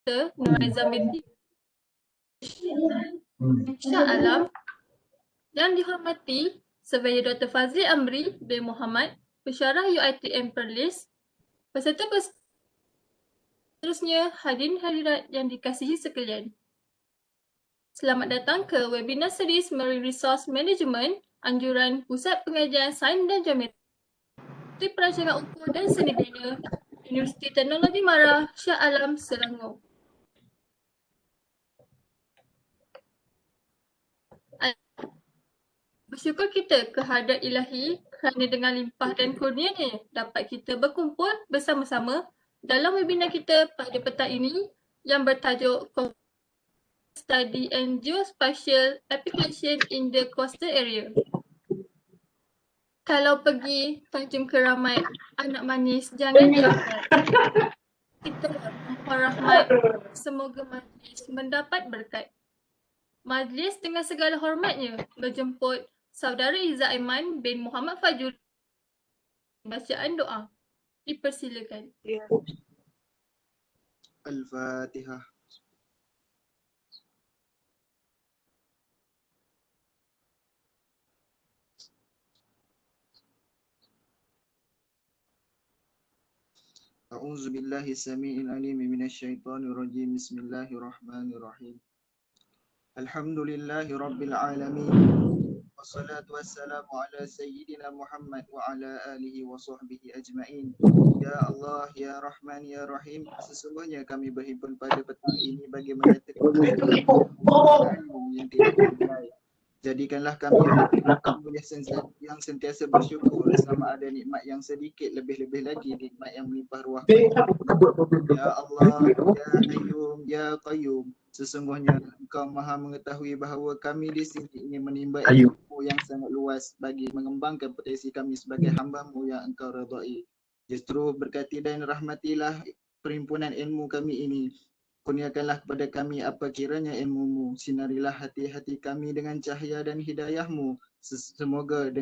Nuraiza binti Shah Alam. Yang dihormati Surveyor Dr. Fazli Amri bin Muhammad, Pensyarah UiTM Perlis, peserta seterusnya, hadirin hadirat yang dikasihi sekalian. Selamat datang ke webinar series Marine Resource Management, anjuran Pusat Pengajian Sains dan Geometri Perancangan Ukur dan Seni Bina, Universiti Teknologi Mara, Shah Alam, Selangor. Bersyukur kita kehadrat Ilahi kerana dengan limpah dan kurnianya dapat kita berkumpul bersama-sama dalam webinar kita pada petang ini yang bertajuk Study and Geospatial Application in the Coastal Area. Kalau pergi Tanjung Keramat, anak manis, jangan diangkat. Kita mohon rahmat, semoga majlis mendapat berkat. Majlis dengan segala hormatnya berjemput Saudara Izzat Aiman bin Muhammad Fajuri. Bacaan doa. Dipersilakan. Al-Fatihah. A'udzu billahi samii'il 'aliim minasyaitonir rajiim. Bismillahirrahmanirrahim. Alhamdulillahi rabbil alamin. Wassalatu wassalamu ala sayyidina Muhammad wa ala alihi wa sahbihi ajma'in. Ya Allah, Ya Rahman, Ya Rahim, sesungguhnya kami berhimpun pada petang ini bagi menyatakan ilmu yang tidak bernilai. Jadikanlah kami yang sentiasa bersyukur sama ada nikmat yang sedikit, lebih-lebih lagi nikmat yang melimpah ruah. Ya Allah, Ya Hayyum, Ya Qayyum, sesungguhnya Engkau Maha mengetahui bahawa kami di sini ingin menimba ilmu yang sangat luas bagi mengembangkan potensi kami sebagai hamba-Mu yang Engkau redai. Justru berkati dan rahmatilah perhimpunan ilmu kami ini. Kurniakanlah kepada kami apa kiranya ilmu-Mu. Sinarilah hati-hati kami dengan cahaya dan hidayah-Mu. Semoga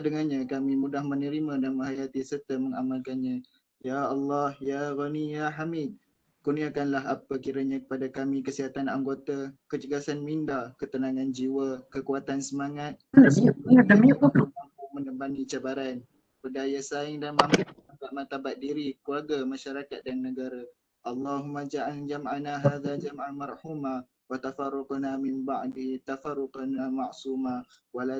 dengannya kami mudah menerima dan menghayati serta mengamalkannya. Ya Allah, Ya Ghani, Ya Hamid, kurniakanlah apa kiranya kepada kami kesihatan anggota, kecergasan minda, ketenangan jiwa, kekuatan semangat, mampu menembani cabaran, berdaya saing dan mampu martabat diri, keluarga, masyarakat dan negara. Allahumma ja'al jam'ana hadha jam'an marhuma wa tafarruqana min ba'di tafarruqana ma'suma wa la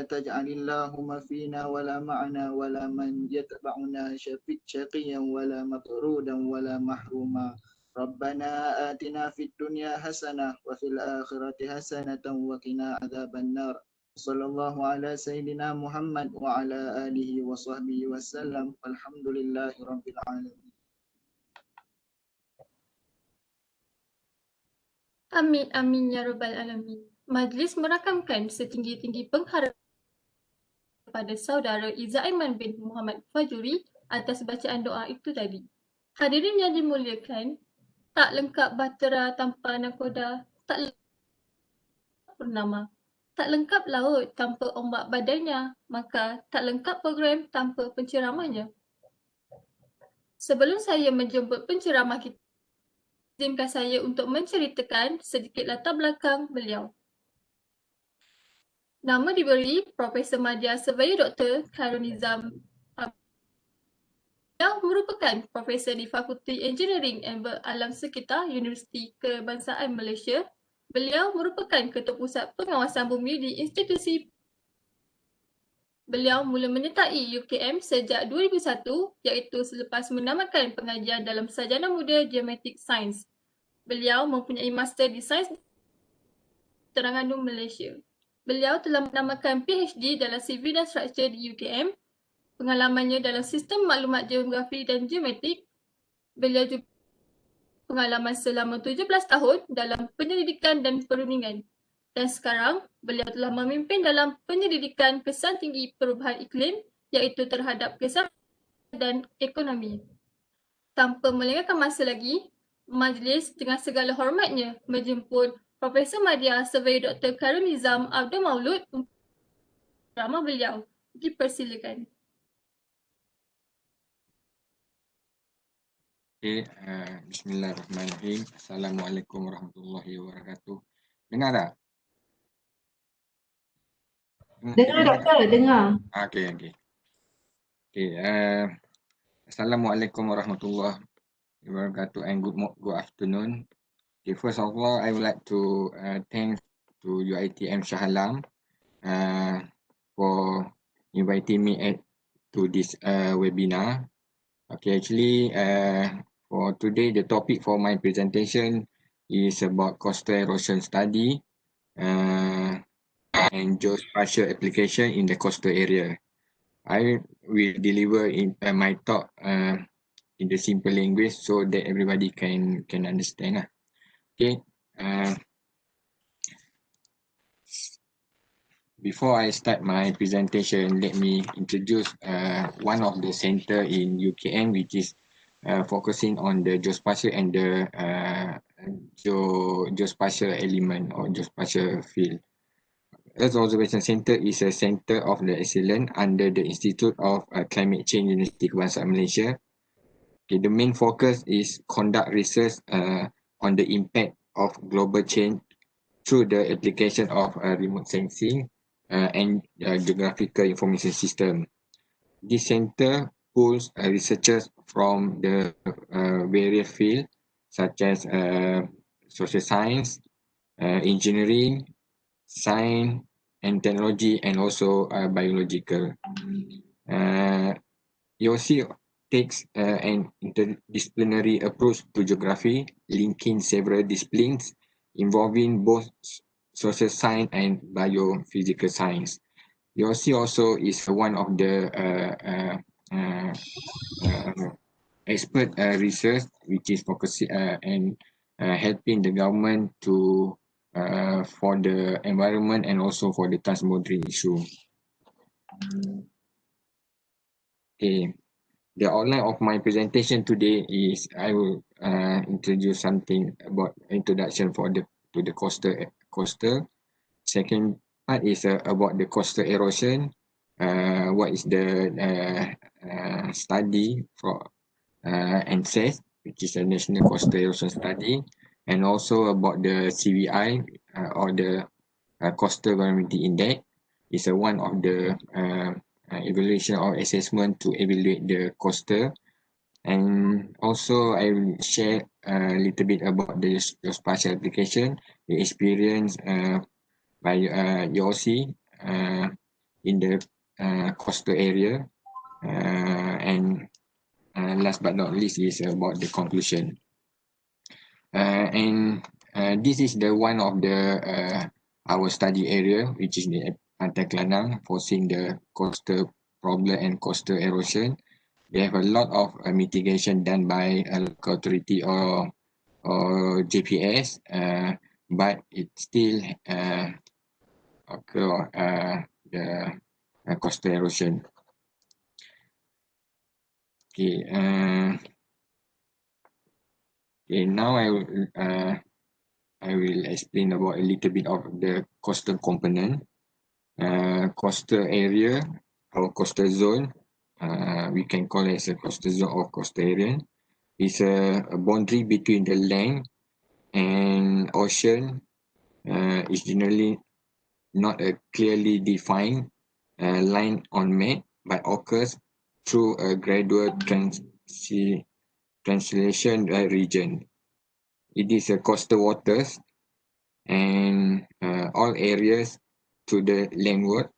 taj'alillahumma fina wa la ma'ana wa la man yatba'una syaqiyan wa la matrudan wa la mahruma. Rabbana atina fid dunya hasanah wa fil akhirati hasanatan wa qina adzaban nar. Sallallahu ala sayyidina Muhammad wa ala alihi wa sahbihi wasallam. Alhamdulillahi rabbil alamin. Amin, amin, ya rabbal alamin. Majlis merakamkan setinggi-tinggi penghargaan kepada Saudara Izzat Aiman bin Muhammad Fajuri atas bacaan doa itu tadi. Hadirin yang dimuliakan, tak lengkap bahtera tanpa nakoda, tak lengkap purnama, tak lengkap laut tanpa ombak badainya, maka tak lengkap program tanpa penceramahnya. Sebelum saya menjemput penceramah kita, izinkan saya untuk menceritakan sedikit latar belakang beliau. Nama diberi Profesor Madya Surveyor Dr. Khairul Nizam. Beliau merupakan Profesor di Fakulti Engineering and Alam Sekitar Universiti Kebangsaan Malaysia. Beliau merupakan Ketua Pusat Pengawasan Bumi di institusi. Beliau mula menyertai UKM sejak 2001 iaitu selepas menamakan pengajian dalam Sarjana Muda Geometric Science. Beliau mempunyai Master di Sains Terengganu, Malaysia. Beliau telah menamakan PhD dalam Civil dan Structure di UKM. Pengalamannya dalam Sistem Maklumat Geografi dan Geometrik. Beliau juga pengalaman selama 17 tahun dalam penyelidikan dan perundingan. Dan sekarang, beliau telah memimpin dalam penyelidikan kesan tinggi perubahan iklim iaitu terhadap kesan dan ekonomi. Tanpa melengahkan masa lagi, majlis dengan segala hormatnya menjemput Profesor Madya Surveyor Dr. Khairul Nizam Abdul Maulud untuk ceramah beliau. Dipersilakan. Okay, Bismillahirrahmanirrahim. Assalamualaikum warahmatullahi wabarakatuh. Dengar tak? Dengar doktor, dengar. Okay. Okay, Assalamualaikum warahmatullahi wabarakatuh and good afternoon. Okay, first of all, I would like to thank to UiTM Shah Alam for inviting me to this webinar. Okay, actually, for today, the topic for my presentation is about coastal erosion study and geospatial application in the coastal area. I will deliver in my talk in the simple language so that everybody can understand. Okay. Before I start my presentation, let me introduce one of the center in UKM, which is focusing on the geospatial and the geospatial element or geospatial field. Earth Observation Center is a center of the excellence under the Institute of Climate Change University Kebangsaan Malaysia. Okay, the main focus is conduct research on the impact of global change through the application of remote sensing and geographical information system. This center pulls researchers from the various fields such as social science, engineering, science and technology, and also biological. EOC takes an interdisciplinary approach to geography, linking several disciplines involving both social science and biophysical science. EOC also is one of the expert research which is focusing and helping the government to for the environment and also for the transboundary issue. Okay, the outline of my presentation today is I will introduce something about introduction for the to the coastal. Second part is about the coastal erosion. What is the study for NCES, which is a National Coastal Erosion Study, and also about the CVI or the Coastal Vulnerability Index is one of the evaluation or assessment to evaluate the coastal. And also I will share a little bit about the geospatial application, the experience by EOC in the coastal area, and last but not least is about the conclusion. And this is the one of the our study area, which is the Pantai Kelanang, foreseeing the coastal problem and coastal erosion. They have a lot of mitigation done by a local authority or JPS, but it still occur the coastal erosion. Okay. Okay. Now I will explain about a little bit of the coastal component. Coastal area or coastal zone, we can call it as a coastal zone or coastal area, is a boundary between the land and ocean. Is generally not a clearly defined line on map, but occurs through a gradual translation region. It is a coastal waters and all areas to the landward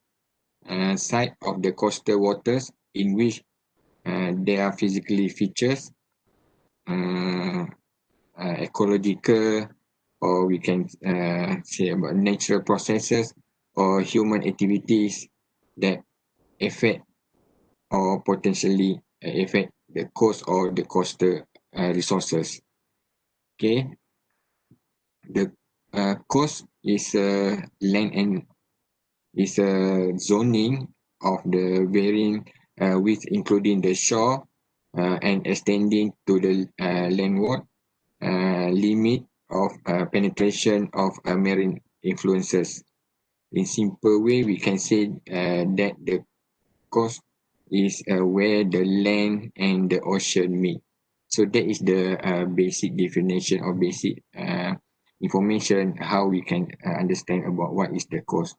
side of the coastal waters in which there are physically features, ecological, or we can say about natural processes or human activities that affect or potentially affect the coast or the coastal resources. Okay, the coast is a land and is a zoning of the varying width, including the shore and extending to the landward limit of penetration of marine influences. In simple way, we can say that the coast is where the land and the ocean meet. So that is the basic definition or basic information how we can understand about what is the coast.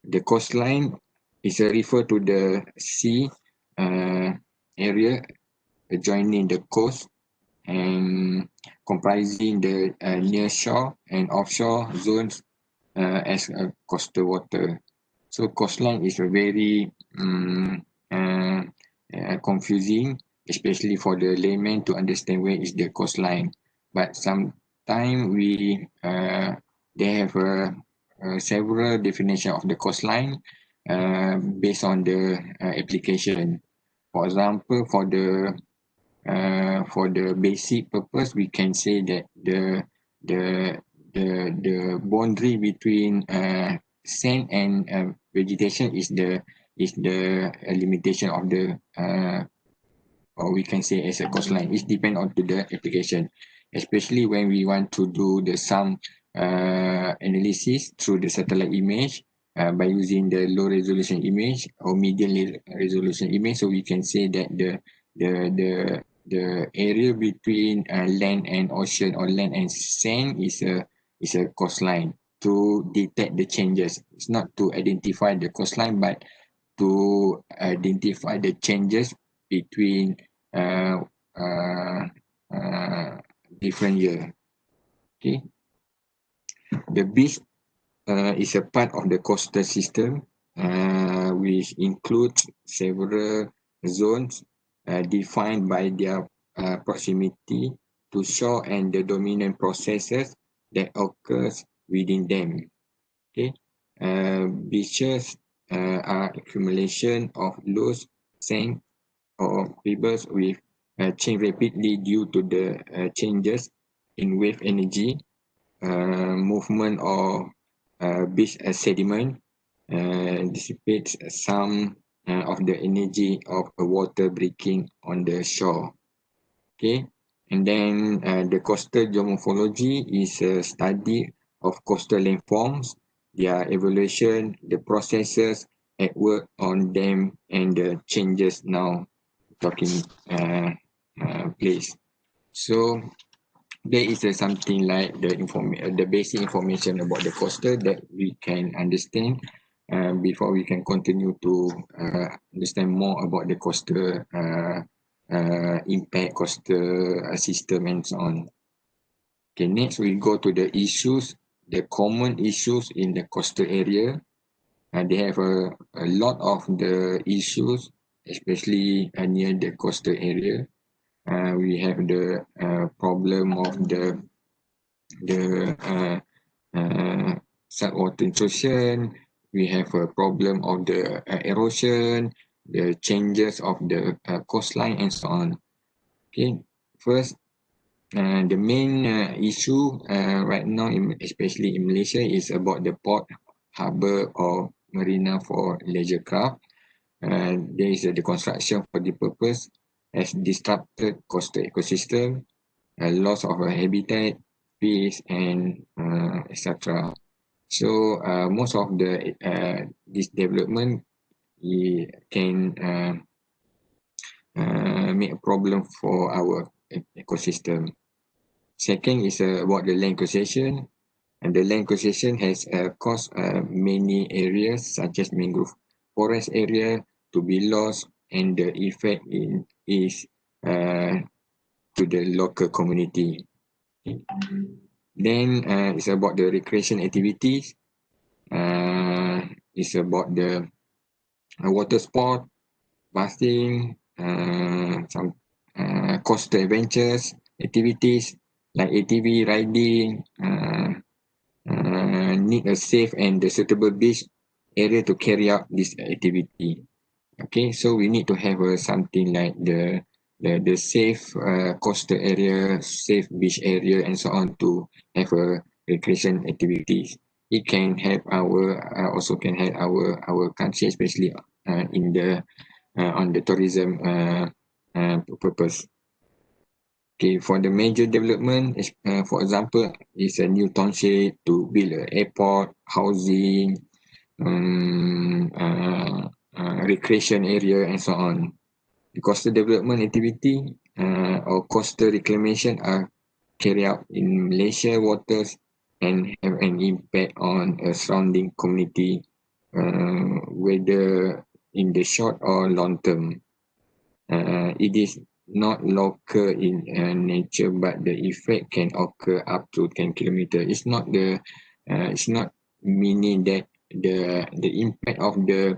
The coastline is a refer to the sea area adjoining the coast and comprising the near shore and offshore zones as coastal water. So coastline is a very confusing, especially for the layman to understand where is the coastline. But sometimes they have several definition of the coastline based on the application. For example, for the basic purpose, we can say that the boundary between sand and vegetation is the limitation of the or we can say as a coastline. It depends on to the application, especially when we want to do some analysis through the satellite image by using the low resolution image or medium resolution image. So we can say that the area between land and ocean or land and sand is a coastline to detect the changes. It's not to identify the coastline, but to identify the changes between different year. Okay. The beach is a part of the coastal system, which includes several zones defined by their proximity to shore and the dominant processes that occurs within them. Okay, beaches are accumulation of loose sand or pebbles with change rapidly due to the changes in wave energy, movement of beach sediment dissipates some of the energy of water breaking on the shore. Okay, and then the coastal geomorphology is a study of coastal landforms, their evolution, the processes at work on them, and the changes now talking place. So there is something like the basic information about the coastal that we can understand before we can continue to understand more about the coastal impact, coastal system and so on. Okay, next we go to the issues, the common issues in the coastal area. They have a lot of the issues, especially near the coastal area. We have the problem of the saltwater intrusion. We have a problem of the erosion, the changes of the coastline and so on. Okay, first, the main issue right now, especially in Malaysia, is about the port, harbour or marina for leisure craft. There is the construction for the purpose has disrupted coastal ecosystem, loss of habitat, fish, and etc. So most of the this development can make a problem for our ecosystem. Second is about the land acquisition, and the land acquisition has caused many areas such as mangrove forest area to be lost, and the effect is to the local community. Then it's about the recreation activities. It's about the water sport, bathing, some coastal adventures activities like ATV riding. Need a safe and suitable beach area to carry out this activity. Okay, so we need to have something like the safe coastal area, safe beach area, and so on to have recreation activities. It can help also can help our country, especially in the on the tourism purpose. Okay, for the major development, for example, is a new township to build an airport, housing, recreation area, and so on. The coastal development activity or coastal reclamation are carried out in Malaysia waters and have an impact on a surrounding community, whether in the short or long term. It is not local in nature, but the effect can occur up to 10 kilometers. It's not meaning that the impact of the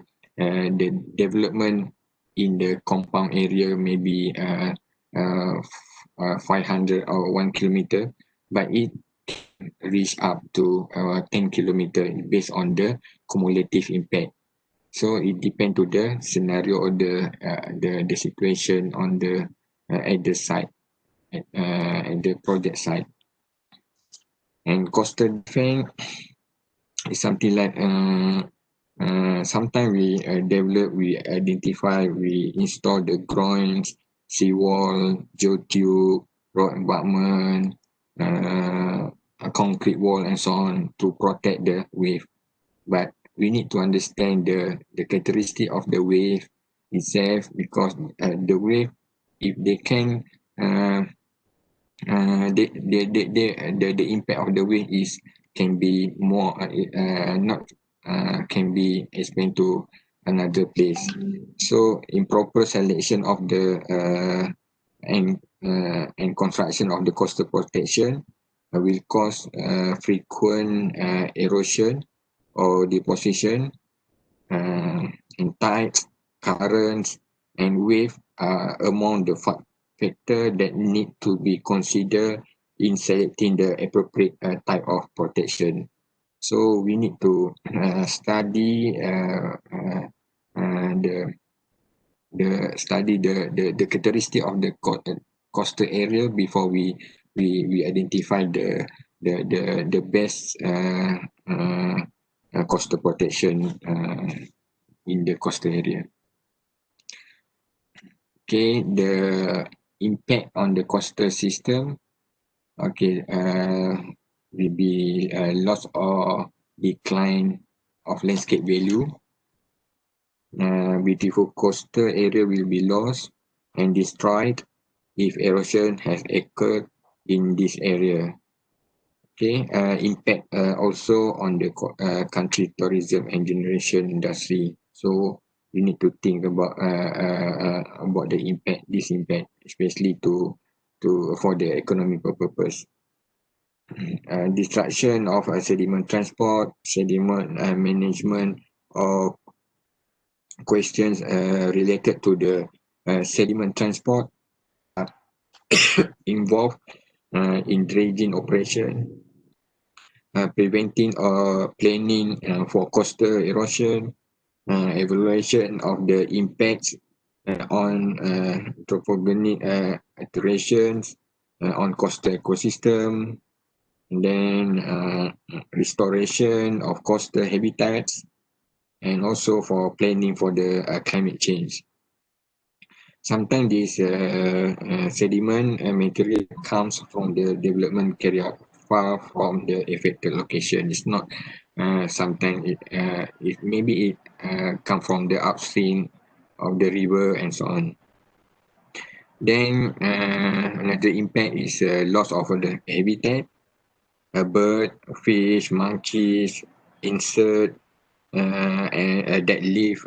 development in the compound area may be 500 or 1 kilometer, but it reach up to 10 kilometer based on the cumulative impact. So it depends to the scenario or the situation on the at the site, at the project site. And coastal defense is something like sometimes we develop, we identify, we install the groins, seawall, geotube, road embankment, a concrete wall and so on to protect the wave. But we need to understand the characteristic of the wave itself, because the wave, if they can the impact of the wave is can be more not can be explained to another place. So improper selection of the and construction of the coastal protection will cause frequent erosion or deposition, and tides, currents, and wave are among the factor that need to be considered in selecting the appropriate type of protection. So we need to study the characteristic of the coastal area before we identify the best coastal protection in the coastal area. Okay, the impact on the coastal system. Okay, will be loss or decline of landscape value. Beautiful coastal area will be lost and destroyed if erosion has occurred in this area. Okay, impact also on the country tourism and generation industry. So we need to think about the impact, this impact, especially for the economical purpose. Destruction of sediment transport, sediment management, or questions related to the sediment transport involved in dredging operation, preventing or planning for coastal erosion, evaluation of the impacts on anthropogenic alterations on coastal ecosystem, and then restoration of coastal habitats, and also for planning for the climate change. Sometimes this sediment material comes from the development carried out far from the affected location. It's not sometimes it maybe it come from the upstream of the river and so on. Then another impact is loss of the habitat. A bird, fish, monkeys, insect and that live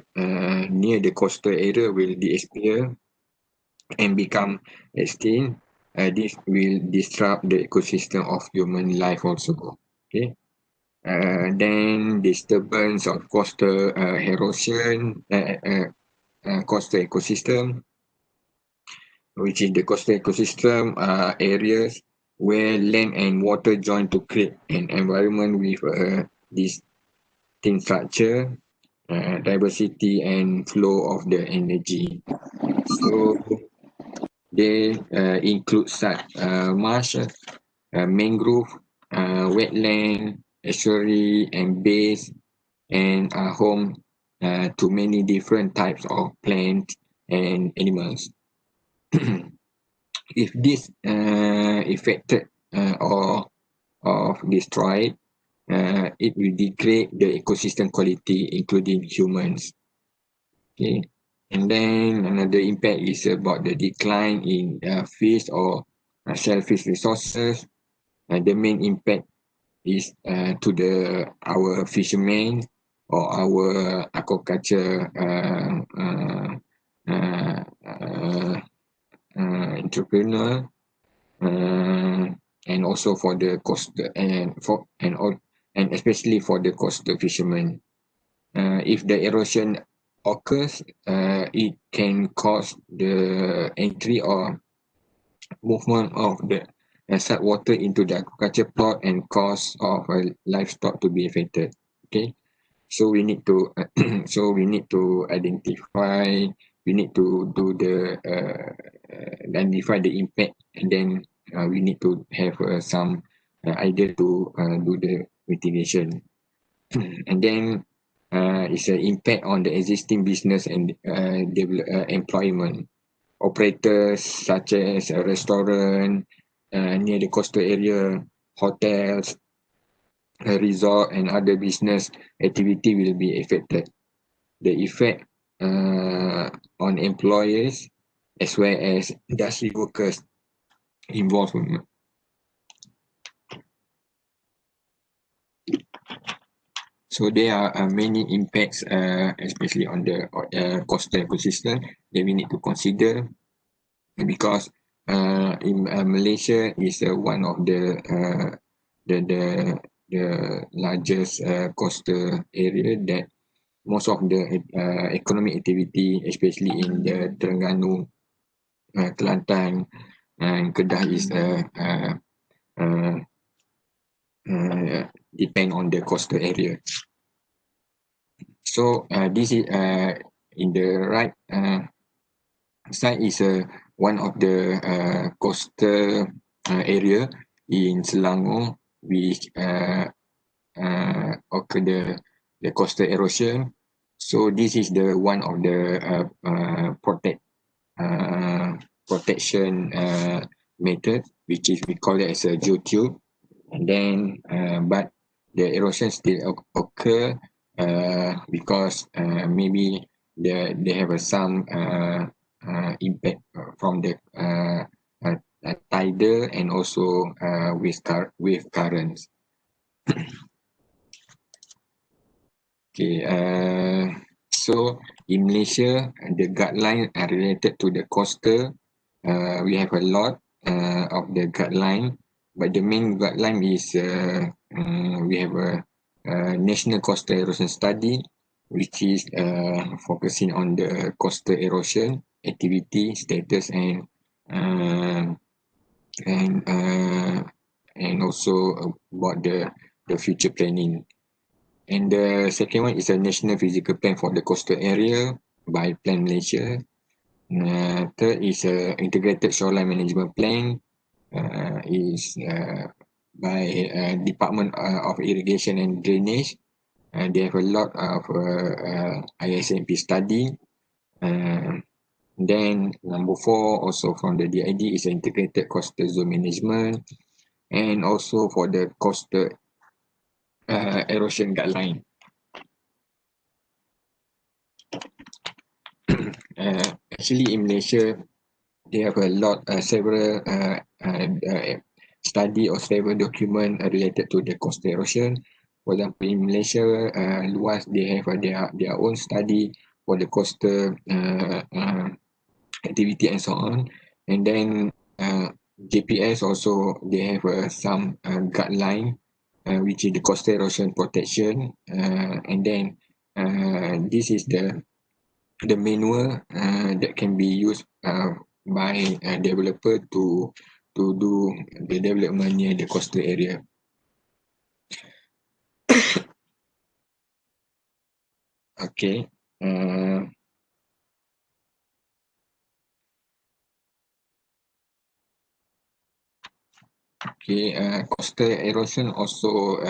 near the coastal area will disappear and become extinct. This will disrupt the ecosystem of human life also. Okay. Then disturbance of coastal erosion, coastal ecosystem, which is the coastal ecosystem areas where land and water join to create an environment with distinct structure, diversity, and flow of the energy. So they include such marsh, mangrove, wetland, estuary, and bays, and are home to many different types of plants and animals. If this affected or destroyed, it will degrade the ecosystem quality, including humans. Okay, And then another impact is about the decline in fish or shellfish resources. The main impact is to our fishermen or our aquaculture entrepreneur, and also for the coastal and especially for the coastal fishermen. If the erosion occurs, it can cause the entry or movement of the salt water into the aquaculture plot and cause of livestock to be affected. Okay, so we need to identify. We need to do identify the impact, and then we need to have some idea to do the mitigation. And then it's an impact on the existing business and employment. Operators such as a restaurant near the coastal area, hotels, a resort, and other business activity will be affected. The effect on employers as well as industry workers involved. So there are many impacts, especially on the coastal ecosystem that we need to consider, because in Malaysia is one of the largest coastal area that most of the economic activity, especially in the Terengganu, Kelantan, and Kedah, is depend on the coastal area. So this is in the right side is one of the coastal area in Selangor, which occur the coastal erosion. So this is the one of the protection method, which is we call it as a geotube. And then but the erosion still occur because maybe they have some impact from the tidal and also wave currents. Okay, so in Malaysia, the guidelines are related to the coastal. We have a lot of the guideline, but the main guideline is we have a National Coastal Erosion Study, which is focusing on the coastal erosion activity status and also about the future planning. And the second one is a national physical plan for the coastal area by Plan Malaysia. Third is a integrated shoreline management plan is by Department of Irrigation and Drainage. They have a lot of ISMP study. Then number 4 also from the DID is integrated coastal zone management, and also for the coastal erosion guideline. Actually in Malaysia, they have a lot, several study or several document related to the coastal erosion. For example, in Malaysia, luas they have their own study for the coastal activity and so on. And then JPS also they have some guideline which is the coastal erosion protection, and then this is the manual that can be used by a developer to do the development near the coastal area. Okay. Okay, coastal erosion also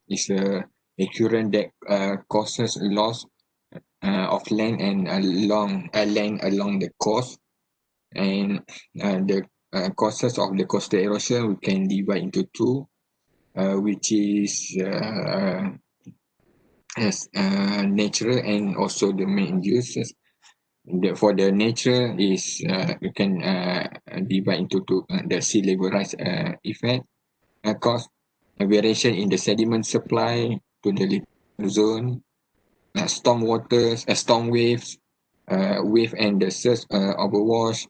is a occurrence that causes loss of land and land along the coast, and the causes of the coastal erosion we can divide into two, which is as natural and also the main uses. For the nature is you can divide into two, the sea level rise effect cause a variation in the sediment supply to the littoral zone, storm waters, storm waves, wave and the surge overwash,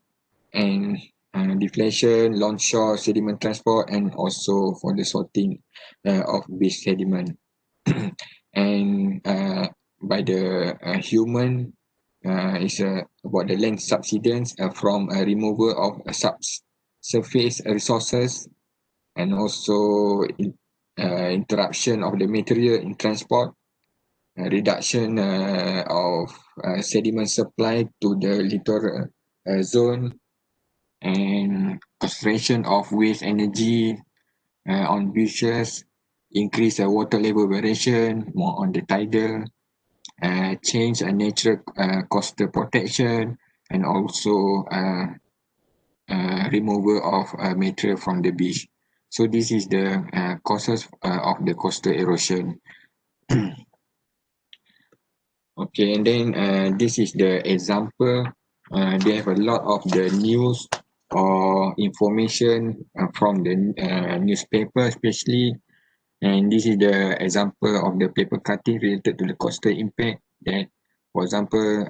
and deflation, longshore sediment transport, and also for the sorting of beach sediment. And by the human is about the land subsidence from removal of subsurface resources, and also interruption of the material in transport, reduction of sediment supply to the littoral zone, and concentration of waste energy on beaches, increase water level variation, more on the tidal, change natural coastal protection, and also removal of material from the beach. So this is the causes of the coastal erosion. Okay, and then this is the example. They have a lot of the news or information from the newspaper especially, and this is the example of the paper cutting related to the coastal impact. That, for example,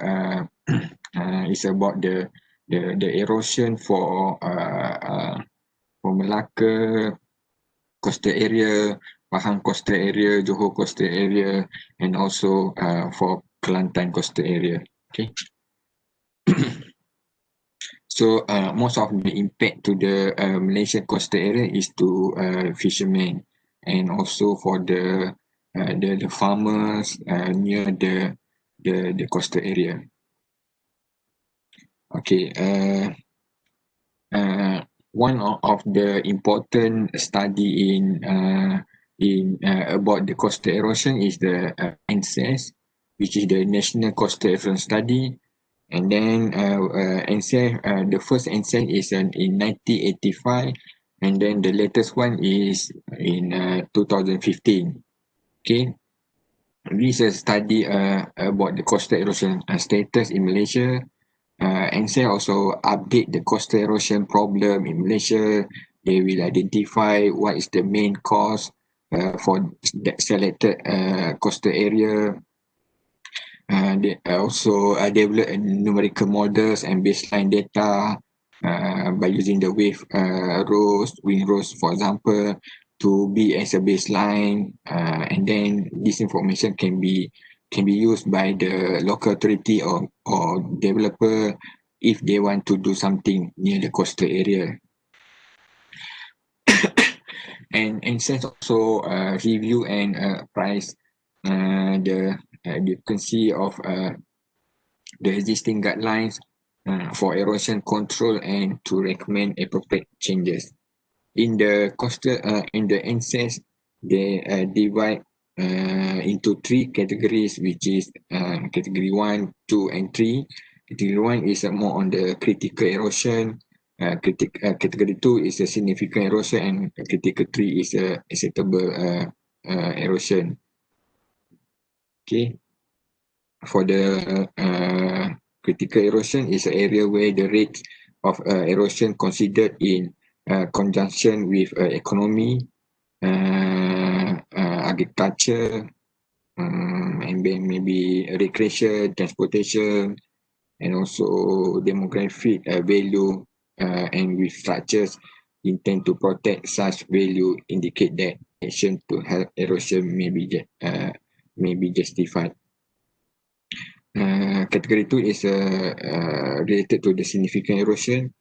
it's about the erosion for Malacca coastal area, Pahang coastal area, Johor coastal area, and also for Kelantan coastal area. Okay. So most of the impact to the Malaysian coastal area is to fishermen, and also for the farmers near the coastal area. Okay. One of the important study in about the coastal erosion is the NCES, which is the National Coastal Erosion Study. And then NCES, the first NCES is in 1985, and then the latest one is in 2015. Okay, this is a study about the coastal erosion status in Malaysia. NCES also update the coastal erosion problem in Malaysia. They will identify what is the main cause for that selected coastal area. They also develop numerical models and baseline data by using the wave rows, wind rows, for example, to be as a baseline, and then this information can be used by the local authority or developer if they want to do something near the coastal area. And NCES also review and price the efficacy of the existing guidelines for erosion control and to recommend appropriate changes. In the coastal, in the NCES, they divide into three categories, which is category 1, 2, and 3. Category 1 is more on the critical erosion. Category 2 is a significant erosion, and category 3 is a acceptable erosion. Okay. For the critical erosion is an area where the rate of erosion considered in conjunction with economy, agriculture, and then maybe recreation, transportation, and also demographic value, and with structures intend to protect such value indicate that action to help erosion may be justified. Category 2 is related to the significant erosion,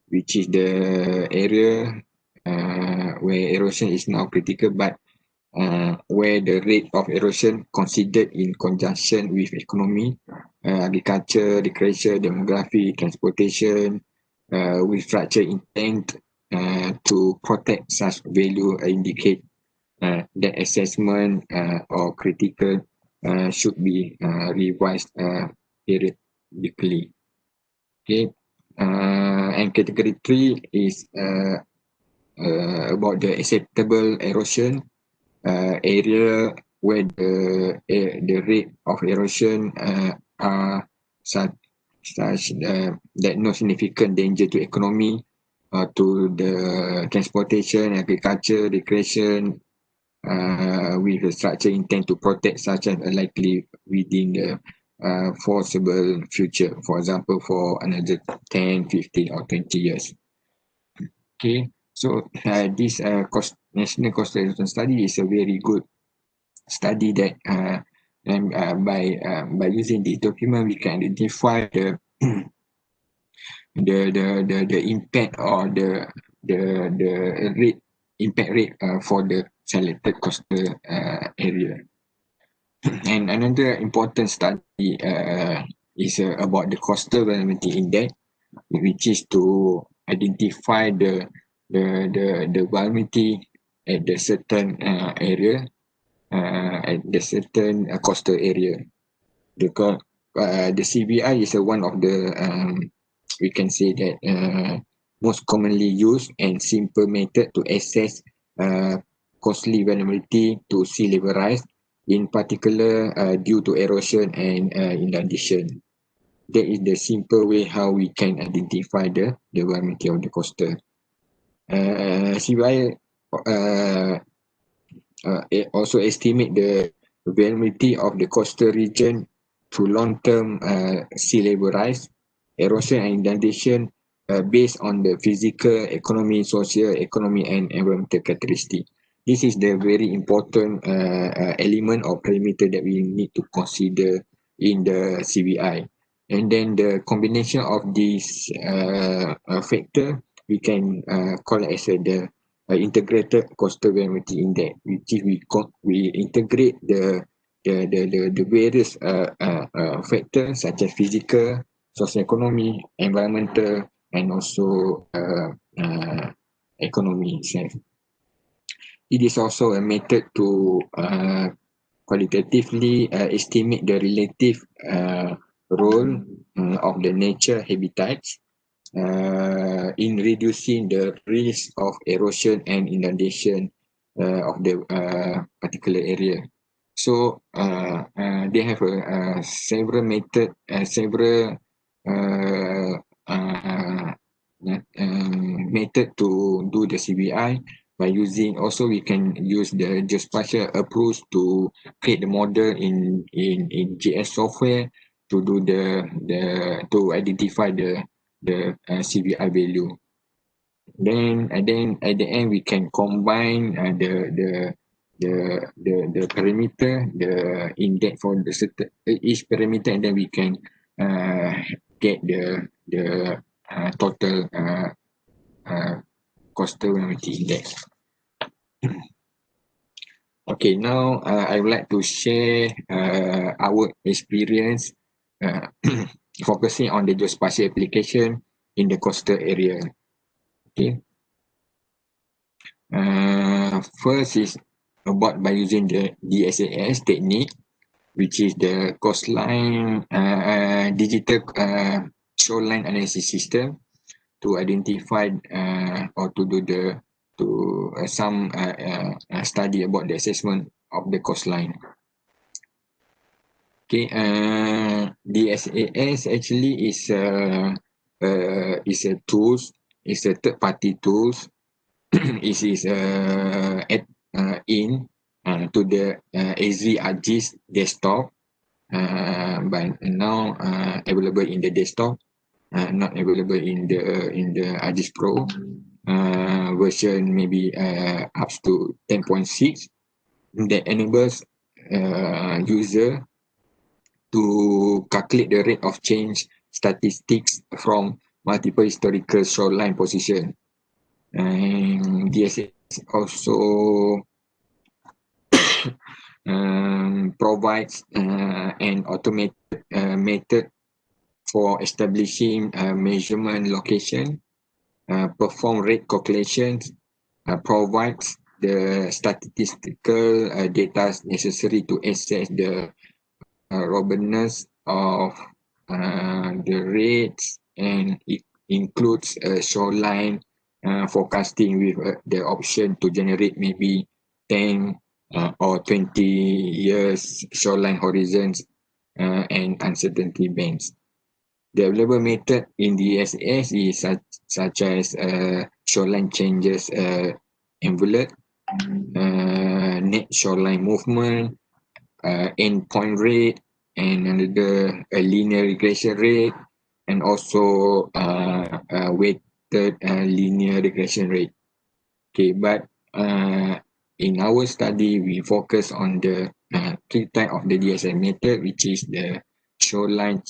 which is the area where erosion is now critical, but where the rate of erosion considered in conjunction with economy, agriculture, recreation, demography, transportation, with structure intent to protect such value indicate that assessment or critical should be revised periodically. Okay, and category 3 is about the acceptable erosion, area where the rate of erosion are such such that no significant danger to economy, to the transportation, agriculture, recreation, with a structure intent to protect such as likely within the foreseeable future, for example, for another 10, 15 or 20 years. Okay, so this National Coastal Erosion Study is a very good study that and by using this document we can identify the the impact or the rate impact rate for the selected coastal area. And another important study is about the coastal vulnerability index, which is to identify the vulnerability at the certain area, at the certain coastal area. Because the CBI is one of the we can say that most commonly used and simple method to assess coastal vulnerability to sea level rise, in particular due to erosion and inundation. That is the simple way how we can identify the vulnerability of the coastal. CBI it also estimate the vulnerability of the coastal region to long-term sea level rise, erosion and inundation based on the physical, economy, social, economy and environmental characteristics. This is the very important element or parameter that we need to consider in the CBI. And then the combination of these factor we can call it as the integrated coastal vulnerability index, which is we integrate the various factors such as physical, socio-economy, environmental, and also economy itself. It is also a method to qualitatively estimate the relative role of the nature habitats in reducing the risk of erosion and inundation of the particular area. So they have several method, method to do the CBI. By using, also we can use the geospatial approach to create the model in GS software to do to identify the CBI value. Then at the end we can combine the parameter, the index for the certain each parameter, and then we can get the total coastal vulnerability index. Okay, now I would like to share our experience focusing on the geospatial application in the coastal area. Okay. First is about by using the DSAS technique, which is the coastline digital shoreline analysis system, to identify or to do some study about the assessment of the coastline. Okay, DSAS actually is a tools, is a third-party tools. It is in to the ArcGIS desktop, but now available in the desktop, not available in the ArcGIS Pro version, maybe up to 10.6, that enables user to calculate the rate of change statistics from multiple historical shoreline position. And DSAS also provides an automated method for establishing measurement location, perform rate calculations, provides the statistical data necessary to assess the robustness of the rates, and it includes shoreline forecasting with the option to generate maybe 10 or 20 years shoreline horizons and uncertainty bands. The available method in the SAS is such as shoreline changes envelope, net shoreline movement, endpoint rate, and another a linear regression rate, and also weighted linear regression rate. Okay, but in our study, we focus on the three type of the DSM method, which is the shoreline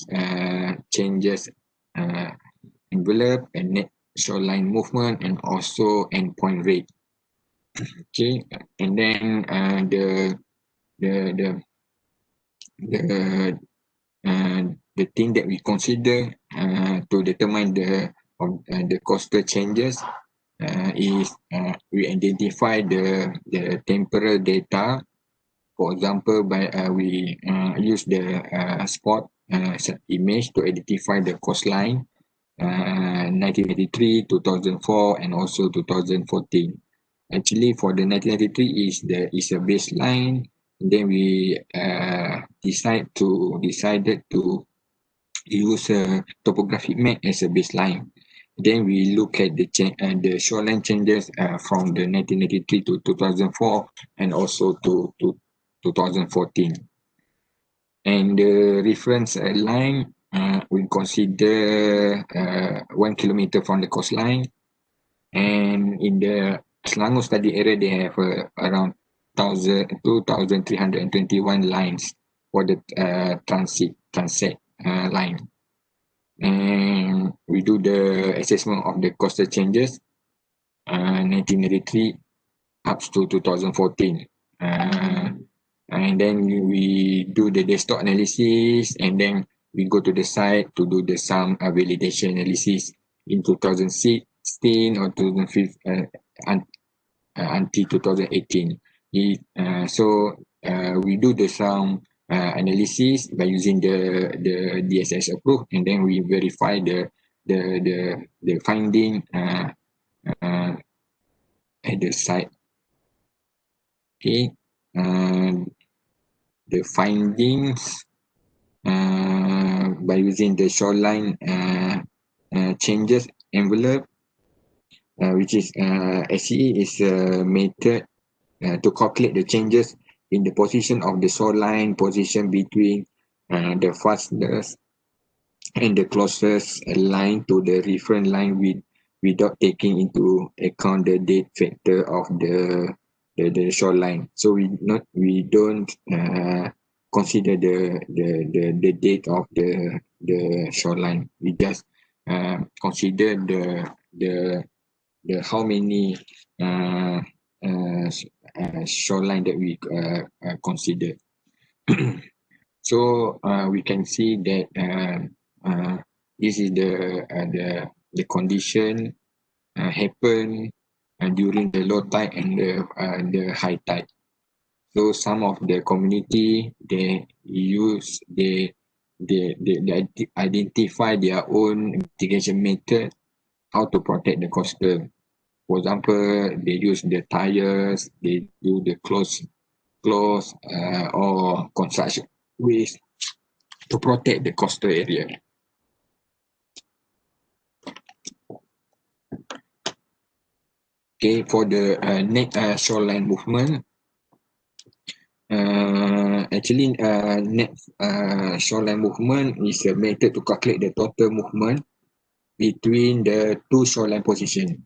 changes envelope and net shoreline movement, and also endpoint rate. Okay, and then the the thing that we consider to determine the coastal changes is we identify the temporal data. For example, by we use the spot image to identify the coastline 1983, 2004, and also 2014. Actually, for the 1993 is a baseline. Then we decided to use a topographic map as a baseline. Then we look at the shoreline changes from the 1983 to 2004 and also to 2014. And the reference line we consider 1 kilometer from the coastline. And in the Selangor study area, they have around 2,321 lines for the transit line. And we do the assessment of the coastal changes 1983 up to 2014. And then we do the desktop analysis, and then we go to the site to do the some validation analysis in 2016 or 2015 until 2018. So we do the some analysis by using the DSS approach, and then we verify the finding at the site. Okay, the findings by using the shoreline changes envelope, which is SCE is a method to calculate the changes in the position of the shoreline, position between the fastest and the closest line to the reference line without taking into account the date factor of the shoreline. So we don't consider the date of the shoreline. We just consider the how many shoreline that we consider. So we can see that this is the condition happen during the low tide and the high tide. So some of the community they identify their own mitigation method how to protect the coastal. For example, they use the tires, they do the close or construction waste to protect the coastal area. Okay, for the net shoreline movement, actually net shoreline movement is a method to calculate the total movement between the two shoreline positions.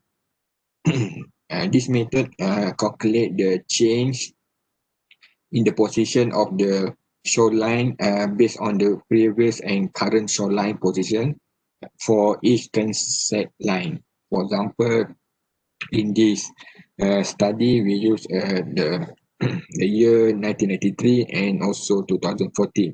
This method calculate the change in the position of the shoreline based on the previous and current shoreline position for each transit line. For example, in this study, we use the year 1993 and also 2014.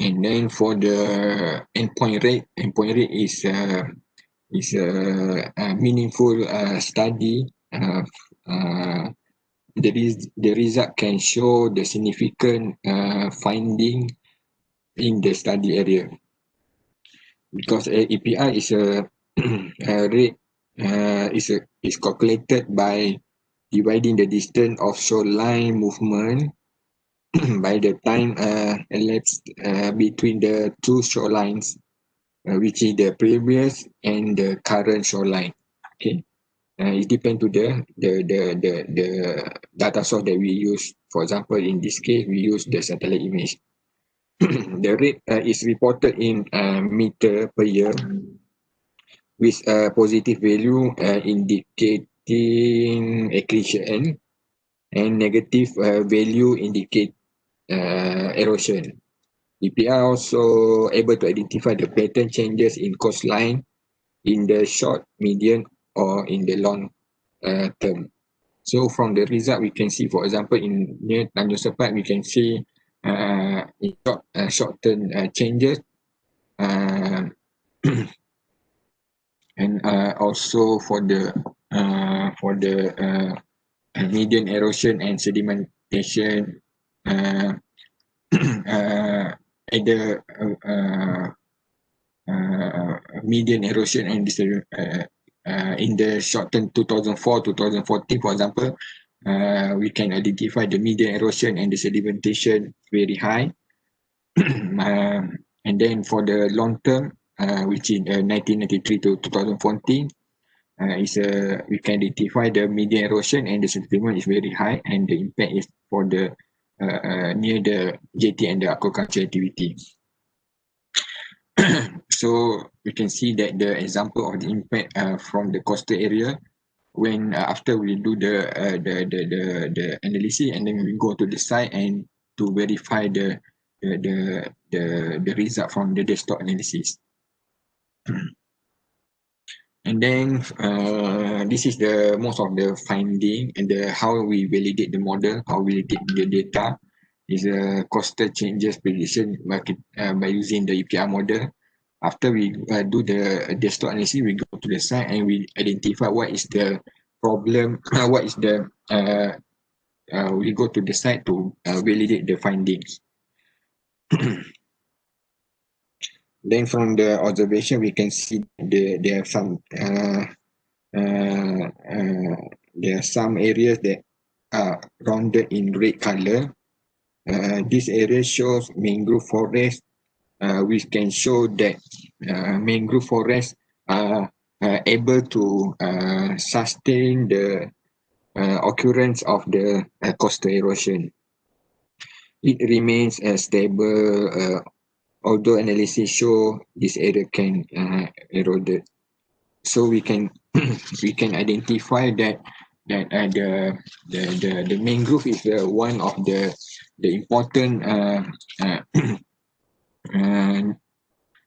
And then for the endpoint rate is a meaningful study. The result can show the significant finding in the study area, because API is a rate is calculated by dividing the distance of shoreline movement by the time elapsed between the two shorelines, which is the previous and the current shoreline. Okay, it depends to the data source that we use. For example, in this case, we use the satellite image. The rate is reported in meter per year, with a positive value indicating accretion and negative value indicate erosion. EPR also able to identify the pattern changes in coastline in the short, medium, or in the long term. So from the result, we can see, for example, in near Tanjung Sepat, we can see in short-term changes, and also for the median erosion and sedimentation at the median erosion and in the short term 2004-2014, for example, we can identify the median erosion and the sedimentation very high. And then for the long term, which is 1993 to 2014, we can identify the median erosion and the sediment is very high, and the impact is for the near the jetty and the aquaculture activity. So we can see that the example of the impact from the coastal area, when after we do the analysis, and then we go to the site and to verify the result from the desktop analysis. And then this is the most of the finding and how we validate the model, how we validate the data is a coastal changes prediction by using the EPR model. After we do the desktop analysis, we go to the site and we identify what is the problem, what is the we go to the site to validate the findings. Then from the observation, we can see there are some areas that are rounded in red color. This area shows mangrove forest. We can show that mangrove forests are able to sustain the occurrence of the coastal erosion. It remains stable, although analysis show this area can erode. So we can identify that the mangrove is one of the important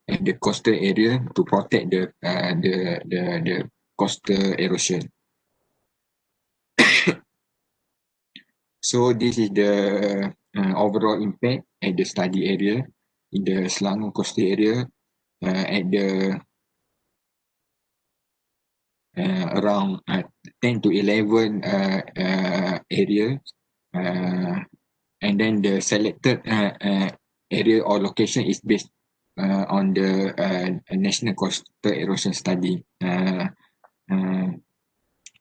the coastal area to protect the coastal erosion. So this is the overall impact at the study area in the Selangor coastal area at the around 10 to 11 areas, and then the selected area or location is based on the National Coastal Erosion Study.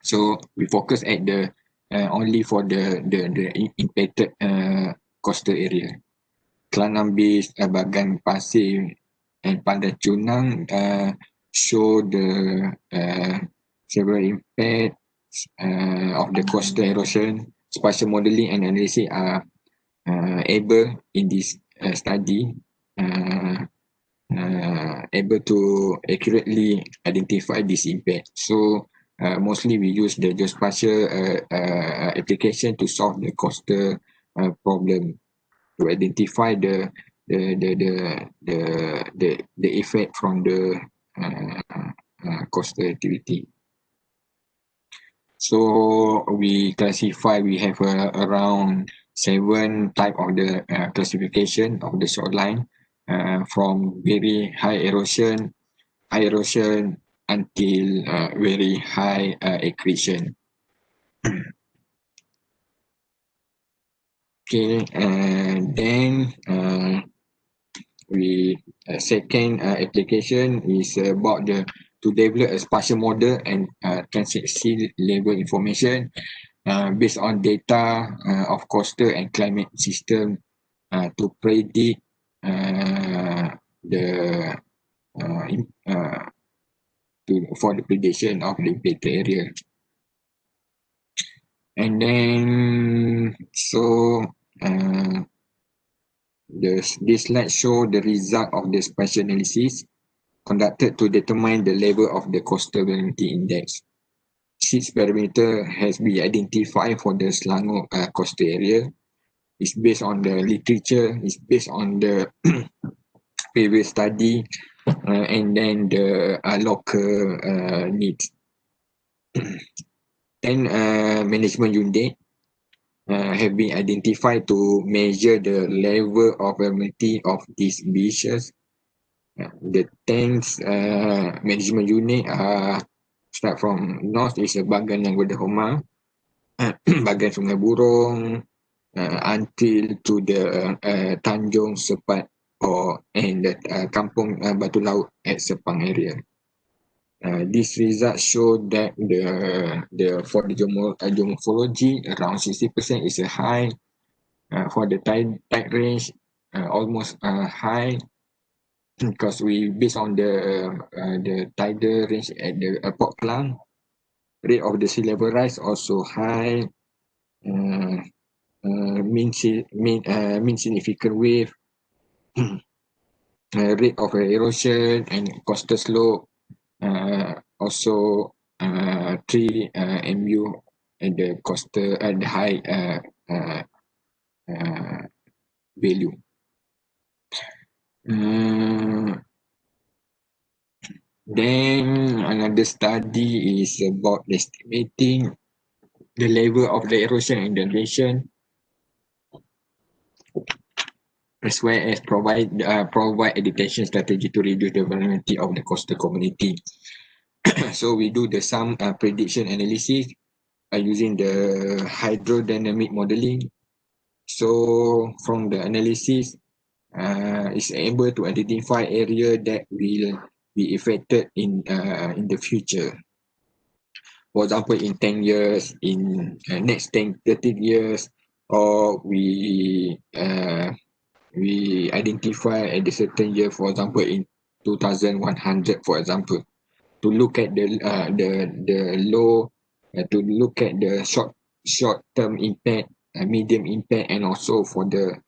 So we focus at the only for the impacted coastal area. Kelantan Beach, Bagan Pasir, and Pantai Chunang show the several impacts of the coastal erosion. Spatial modeling and analysis are able in this study able to accurately identify this impact. So mostly we use the geospatial application to solve the coastal problem, to identify the effect from the coastal activity. So we classify, we have around 7 type of the classification of the shoreline, from very high erosion until very high accretion. Okay, and then second application is about to develop a spatial model and transit sea level information based on data of coastal and climate system to predict the for the prediction of the impacted area. And then this slide show the result of the spatial analysis conducted to determine the level of the coastal vulnerability index. 6 parameter has been identified for the Selangor coastal area. It's based on the literature, it's based on the previous study, and then the local needs. Then management unit have been identified to measure the level of vulnerability of these beaches. The 10th management unit start from north is Bagan Nanggoda Homa, Bagan Sungai Burong, until to the Tanjung Sepat and the Kampung Batu Laut at Sepang area. This result show that for the geomorphology around 60% is a high. For the tide range almost high, because we based on the tidal range at the Port Klang. Rate of the sea level rise also high. Mean significant wave, rate of erosion and coastal slope also 3 MU at the coastal at the high value. Then another study is about estimating the level of the erosion and degradation, as well as provide a detection strategy to reduce the vulnerability of the coastal community. So we do some prediction analysis using the hydrodynamic modeling. So from the analysis, is able to identify area that will be affected in the future. For example, in 10 years, in next 10, 30 years, or we identify at a certain year, for example, in 2100, for example, to look at the low, to look at the short-term impact, medium impact, and also for the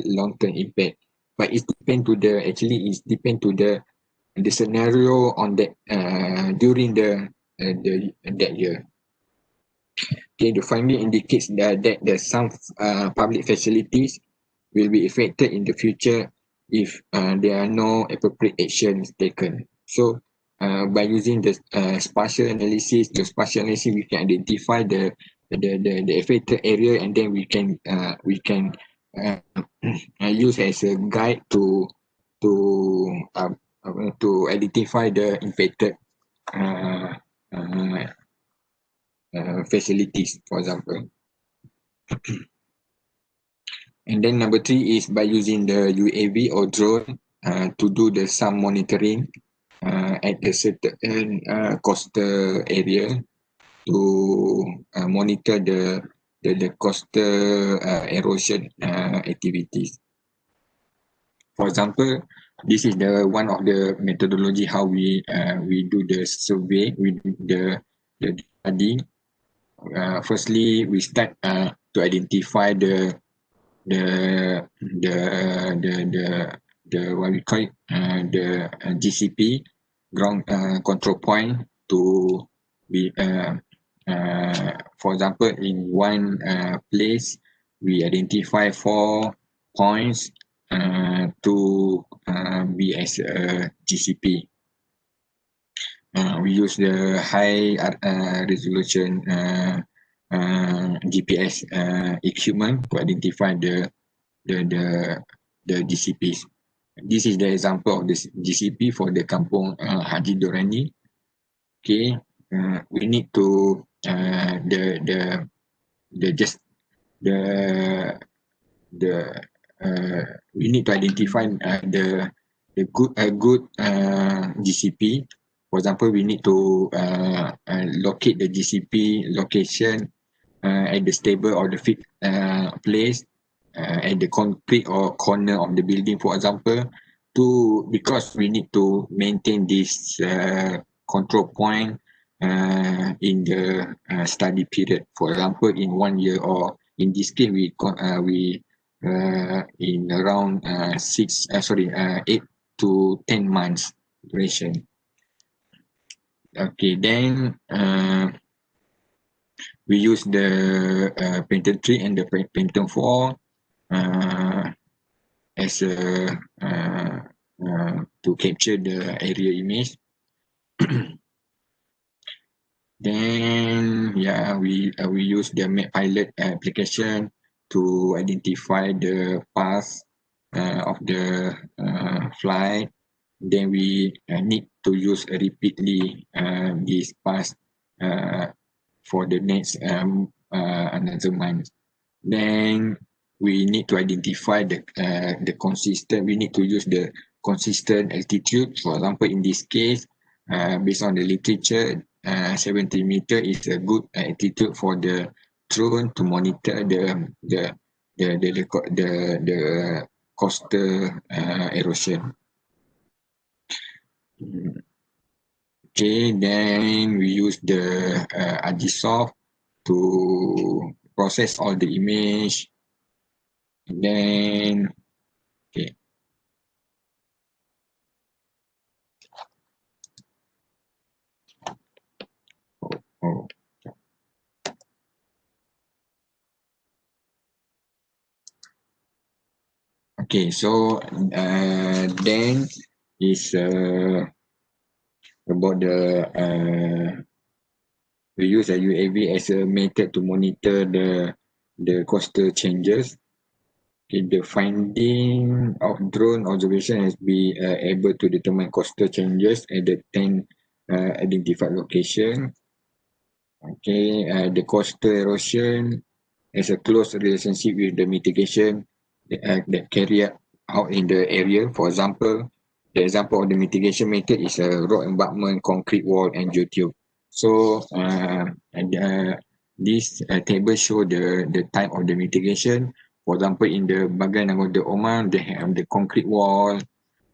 long-term impact. But it depends to the scenario on that during that year. Okay, the finding indicates that some public facilities will be affected in the future if there are no appropriate actions taken. So by using the spatial analysis, we can identify the affected area, and then we can use as a guide to identify the impacted facilities, for example. And then number 3 is by using the UAV or drone to do some monitoring at a certain coastal area to monitor the coastal erosion activities. For example, this is one of the methodology how we do the survey, we do the study. Firstly, we start to identify the what we call it, the GCP, ground control point, to be for example, in one place we identify 4 points to be as a GCP. We use the high resolution GPS equipment to identify the GCPs. This is the example of this GCP for the Kampung Haji Dorani. Okay, we need to we need to identify the good GCP. For example, we need to locate the GCP location at the stable or the fit place at the concrete or corner of the building, for example, because we need to maintain this control point in the study period. For example, in 1 year, or in this case, we in around 8 to 10 months duration. Okay, then we use the Pentium 3 and the Pentium 4 as a to capture the area image. Then we use the MapPilot application to identify the path of the flight. Then we need to use repeatedly this path for the next another month. Then we need to identify the consistent. We need to use the consistent altitude. For example, in this case, based on the literature, 70 meter is a good altitude for the drone to monitor the coastal erosion. Okay, then we use the ArcGIS to process all the image. And then, okay. Oh. Okay, so then is about the we use a UAV as a method to monitor the coastal changes. Okay, the finding of drone observation has been able to determine coastal changes at the 10 identified location. Okay, the coastal erosion has a close relationship with the mitigation that carry out in the area. For example, the example of the mitigation method is a rock embankment, concrete wall, and geotube. So this table show the type of the mitigation. For example, in the Bagan Nagoda Oman, they have the concrete wall.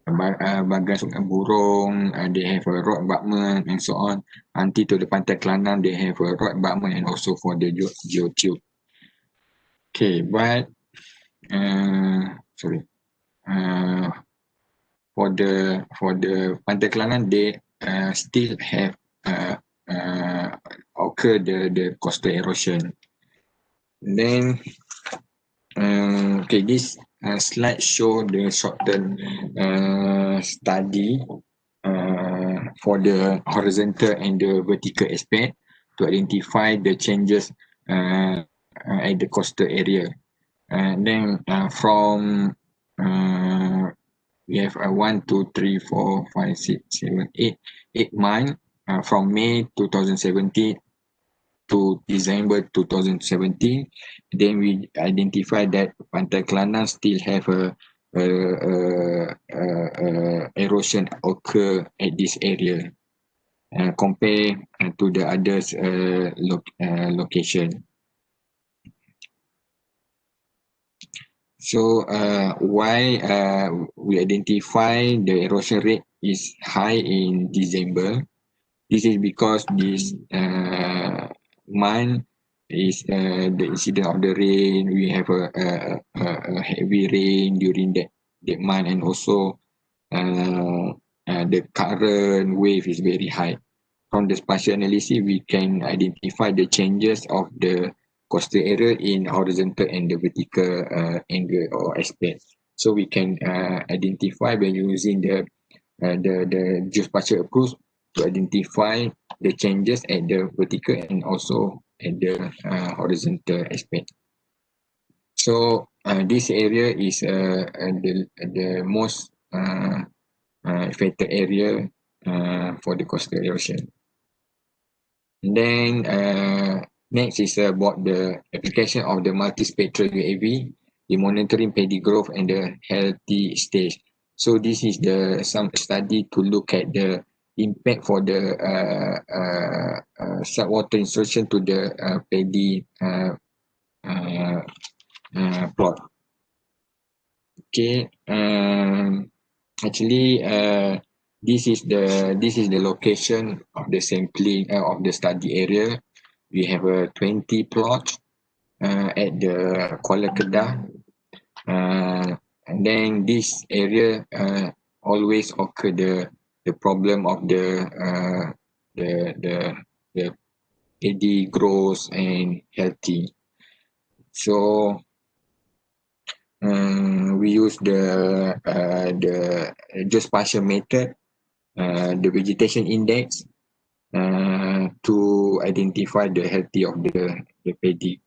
Bagan Sungai Burung, they have a rock embankment, and so on. Until to the Pantai Kelantan, they have a rock embankment and also for the geotube. Okay, but for the Pantai Kelantan, they still have occur the coastal erosion. Then okay, this slide show the short-term study for the horizontal and the vertical aspect to identify the changes at the coastal area. And then from we have 1, 2, 3, 4, 5, 6, 7, 8 months from May 2017 to December 2017. Then we identify that Pantai Kelantan still have a erosion occur at this area compared to the others location. So why we identify the erosion rate is high in December? This is because this month is the incident of the rain. We have a heavy rain during that month, and also the current wave is very high. From the spatial analysis, we can identify the changes of the coastal area in horizontal and the vertical angle or aspect. So we can identify by using the geospatial approach to identify the changes at the vertical and also at the horizontal aspect. So this area is the most affected area for the coastal erosion. And then next is about the application of the multispectral UAV, the monitoring paddy growth and the healthy stage. So this is some study to look at the impact for the saltwater insertion to the paddy plot. Okay, actually this is the location of the sampling of the study area. We have 20 plots at the Kuala Kedah, and then this area always occur the problem of the paddy grows and healthy. So we use the geospatial method, the vegetation index, to identify the healthy of the paddy.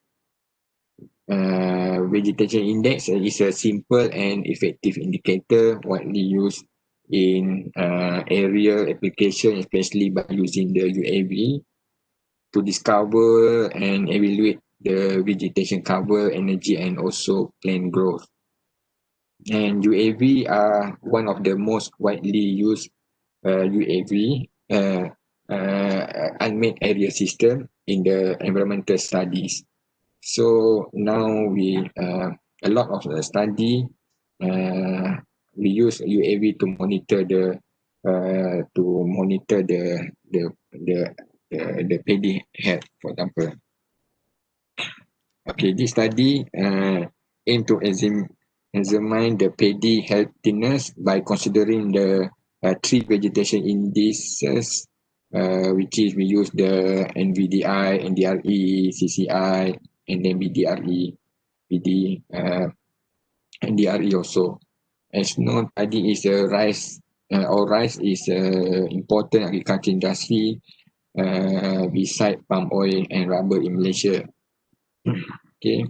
Vegetation index is a simple and effective indicator widely used in aerial application, especially by using the UAV to discover and evaluate the vegetation cover, energy, and also plant growth. And UAV are one of the most widely used UAV unmanned area system in the environmental studies. So now a lot of the study we use UAV to monitor the paddy health, for example. Okay, this study aim to examine the paddy healthiness by considering the three vegetation indices, which is we use the NVDI, NDRE, CCI, and then BDRE, NDRE also. As known, paddy is a rice is important agriculture industry beside palm oil and rubber in Malaysia. Okay,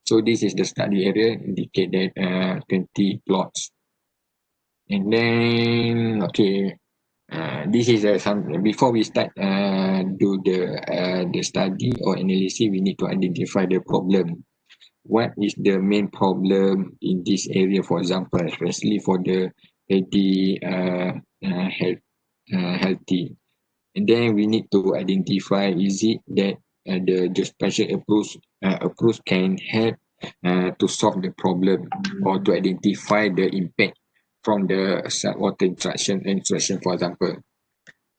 so this is the study area indicated 20 plots. And then this is before we start do the study or analysis, we need to identify the problem. What is the main problem in this area, for example, especially for the paddy healthy. And then we need to identify, is it that the geospatial approach can help to solve the problem or to identify the impact from the saltwater interaction, for example.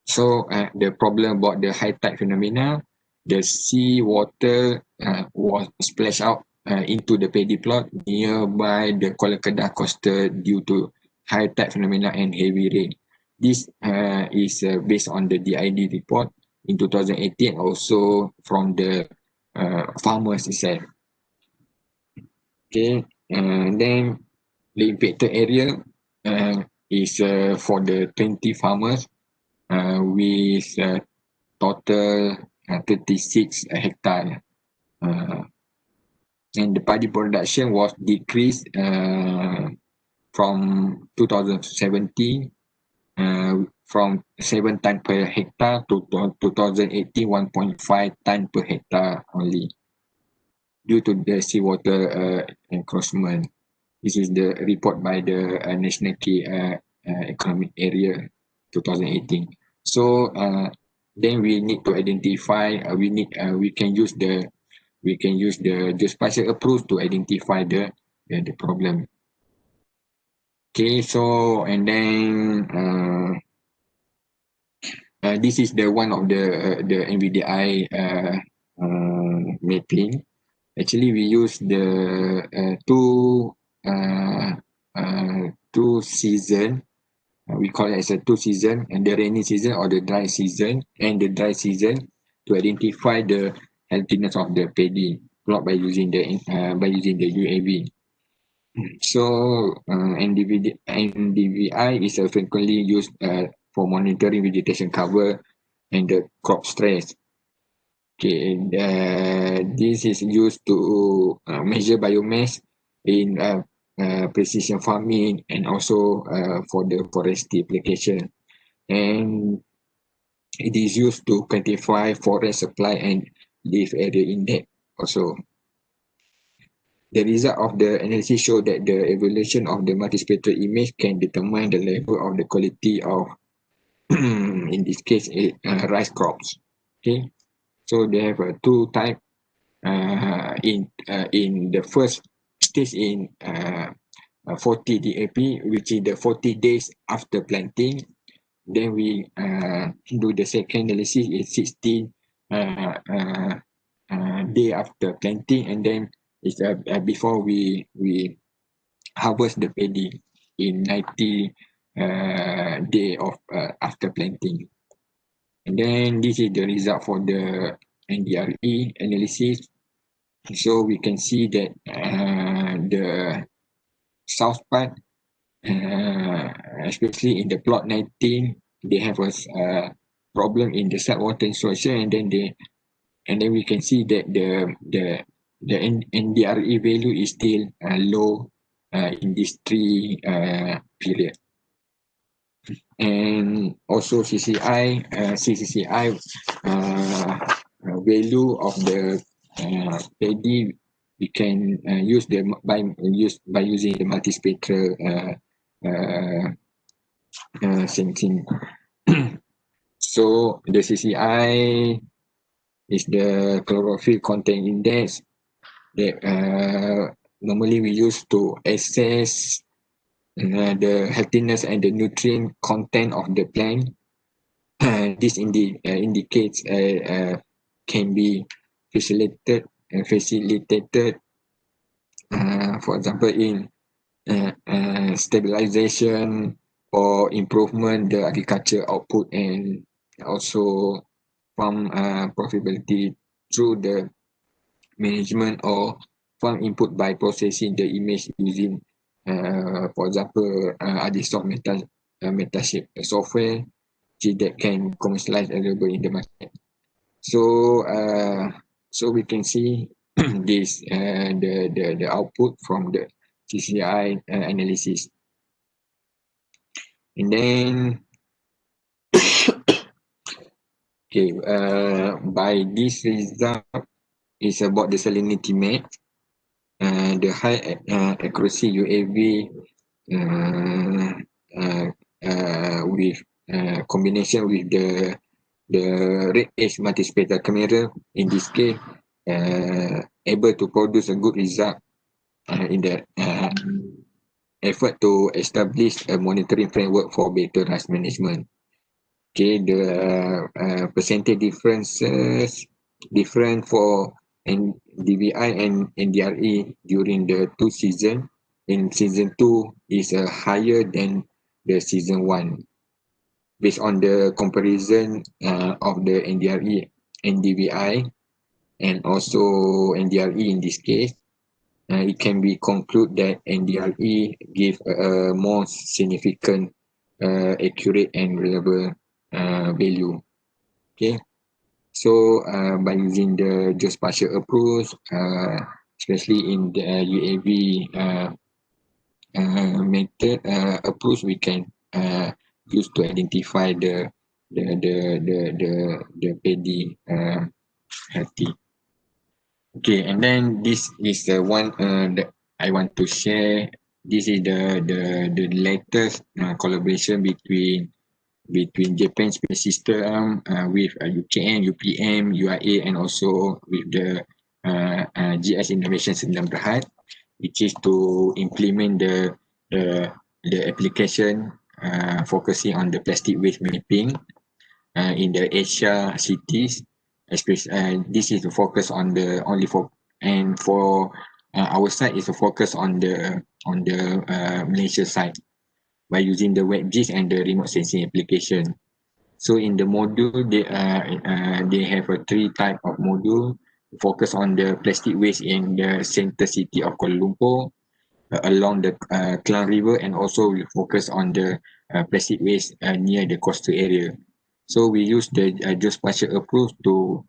So the problem about the high tide phenomena, the sea water was splashed out into the paddy plot nearby the Kuala Kedah coastal due to high tide phenomena and heavy rain. This is based on the DID report in 2018, also from the farmers itself. Okay, then the impacted area is for the 20 farmers with total 36 hectare. And the paddy production was decreased from 2017 from 7 ton per hectare to 2018 1.5 ton per hectare only due to the seawater encroachment. This is the report by the National Key Economic Area 2018. So then we need to identify. We can use the geospatial approach to identify the problem. Okay, so and then this is the one of the NVDI mapping. Actually, we use the two season. We call it as a 2 season, and the rainy season or the dry season and the dry season to identify the healthiness of the paddy plot by using the UAV. So NDVI is frequently used for monitoring vegetation cover and the crop stress. Okay, this is used to measure biomass in precision farming and also for the forestry application. And it is used to quantify forest supply and leaf area index also. The result of the analysis show that the evaluation of the multispectral image can determine the level of the quality of, in this case, rice crops. Okay, So they have two type. In the first stage in 40 DAP, which is the 40 days after planting. Then we do the second analysis is 16 day after planting, and then it's before we harvest the paddy in 90 day of after planting. And then this is the result for the NDRE analysis. So we can see that the south part, especially in the plot 19, they have a problem in the saltwater insulation, and then we can see that the NDRE value is still low in this 3 period. And also CCI value of the paddy, we can use by using the multispectral sensing. So the CCI is the chlorophyll content index that normally we use to assess the healthiness and the nutrient content of the plant. This indicates can be facilitated, for example, in stabilization or improvement the agriculture output, and also farm profitability through the management or farm input by processing the image using, for example, Adisoft MetaShape software that can commercialize available in the market. So we can see this the output from the CCI analysis. And then okay, by this result is about the salinity match. The high accuracy UAV with combination with the red edge multispectral camera, in this case able to produce a good result in the effort to establish a monitoring framework for better rice management. Okay, the percentage differences different for DBI and NDRE during the 2 season. In season 2 is higher than the season 1. Based on the comparison of the NDRE and DBI and also NDRE in this case, it can be concluded that NDRE give a more significant, accurate and reliable value. Okay, so by using the geospatial approach, especially in the UAV method approach, we can use to identify the paddy healthy. Okay, and then this is the one that I want to share. This is the latest collaboration between Japan Space System with UKM, UPM, UIA, and also with the GS Innovation Sdn Bhd, which is to implement the application focusing on the plastic waste mapping in the Asia cities. Especially, this is to focus on the for our side is to focus on the Malaysia side by using the WebGIS and the remote sensing application. So in the module, they have a 3 type of module. Focus on the plastic waste in the center city of Kuala Lumpur, along the Klang River, and also we focus on the plastic waste near the coastal area. So we use the geospatial approach to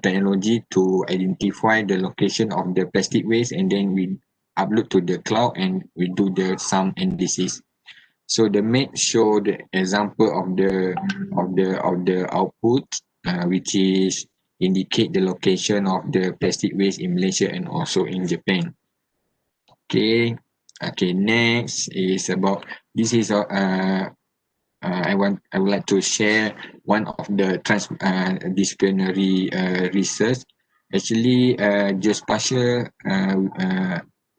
technology to identify the location of the plastic waste, and then we upload to the cloud and we do some analysis. So the map show the example of the output, which is indicate the location of the plastic waste in Malaysia and also in Japan. Okay, next is about this is I would like to share one of the transdisciplinary research. Actually, geospatial,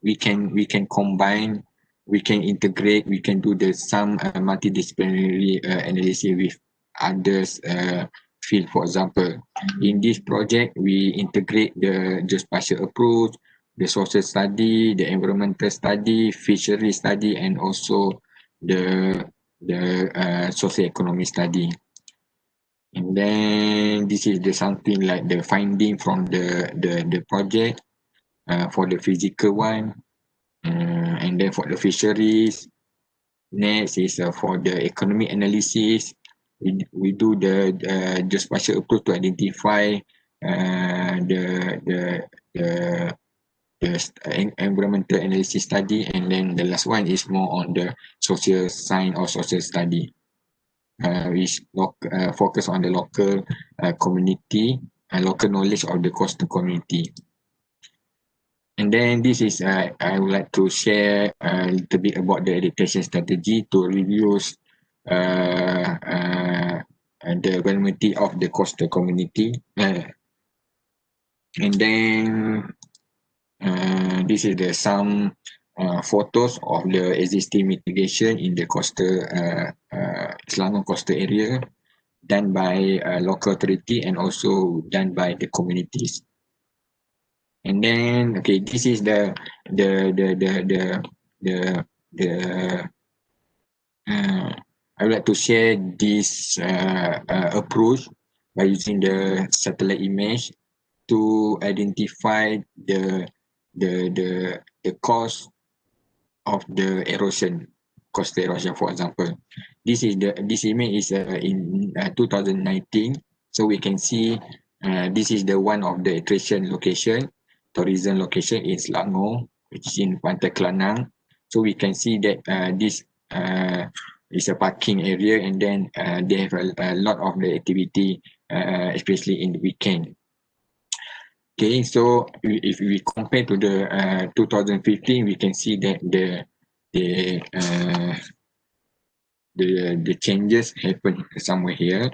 we can combine, we can integrate, we can do some multidisciplinary analysis with others field. For example, in this project, we integrate the geospatial approach, the social study, the environmental study, fishery study, and also the socio-economic study. And then this is something like the finding from the project for the physical one, and then for the fisheries. Next is for the economic analysis. We do the geospatial approach to identify the environmental analysis study, and then the last one is more on the social science or social study, which focus on the local community and local knowledge of the coastal community. And then this is I would like to share a little bit about the adaptation strategy to reduce the vulnerability of the coastal community. And then this is some photos of the existing mitigation in the coastal Selangor coastal area, done by local authority and also done by the communities. And then this is I would like to share this approach by using the satellite image to identify the cause of the erosion, coastal erosion. For example, this image is in 2019, so we can see this is one of the attraction location, tourism location in Selangor, which is in Pantai Kelanang. So we can see that this is a parking area, and then they have a lot of the activity, especially in the weekend. Okay, so if we compare to the 2015, we can see that the changes happen somewhere here.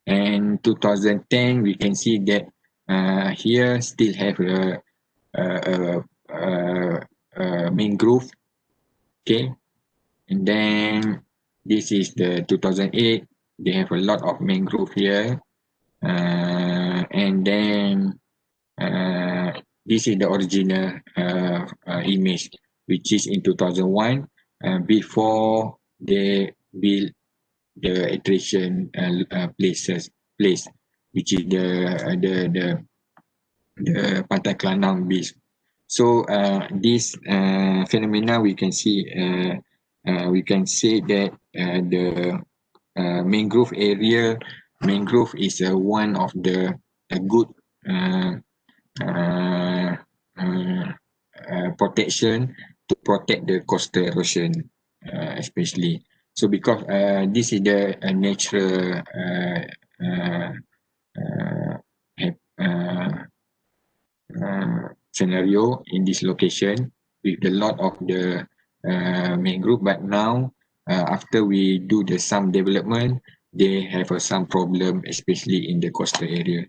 And 2010, we can see that here still have a mangrove. Okay, and then this is the 2008. They have a lot of mangrove here, and then this is the original image, which is in 2001, before they build the attraction place, which is the Pantai Kelanang Beach. So this phenomena, we can see we can say that the mangrove area, mangrove is one of the good protection to protect the coastal erosion, especially. So because this is the natural scenario in this location with a lot of the mangrove, but now after we do some development, they have some problem, especially in the coastal area.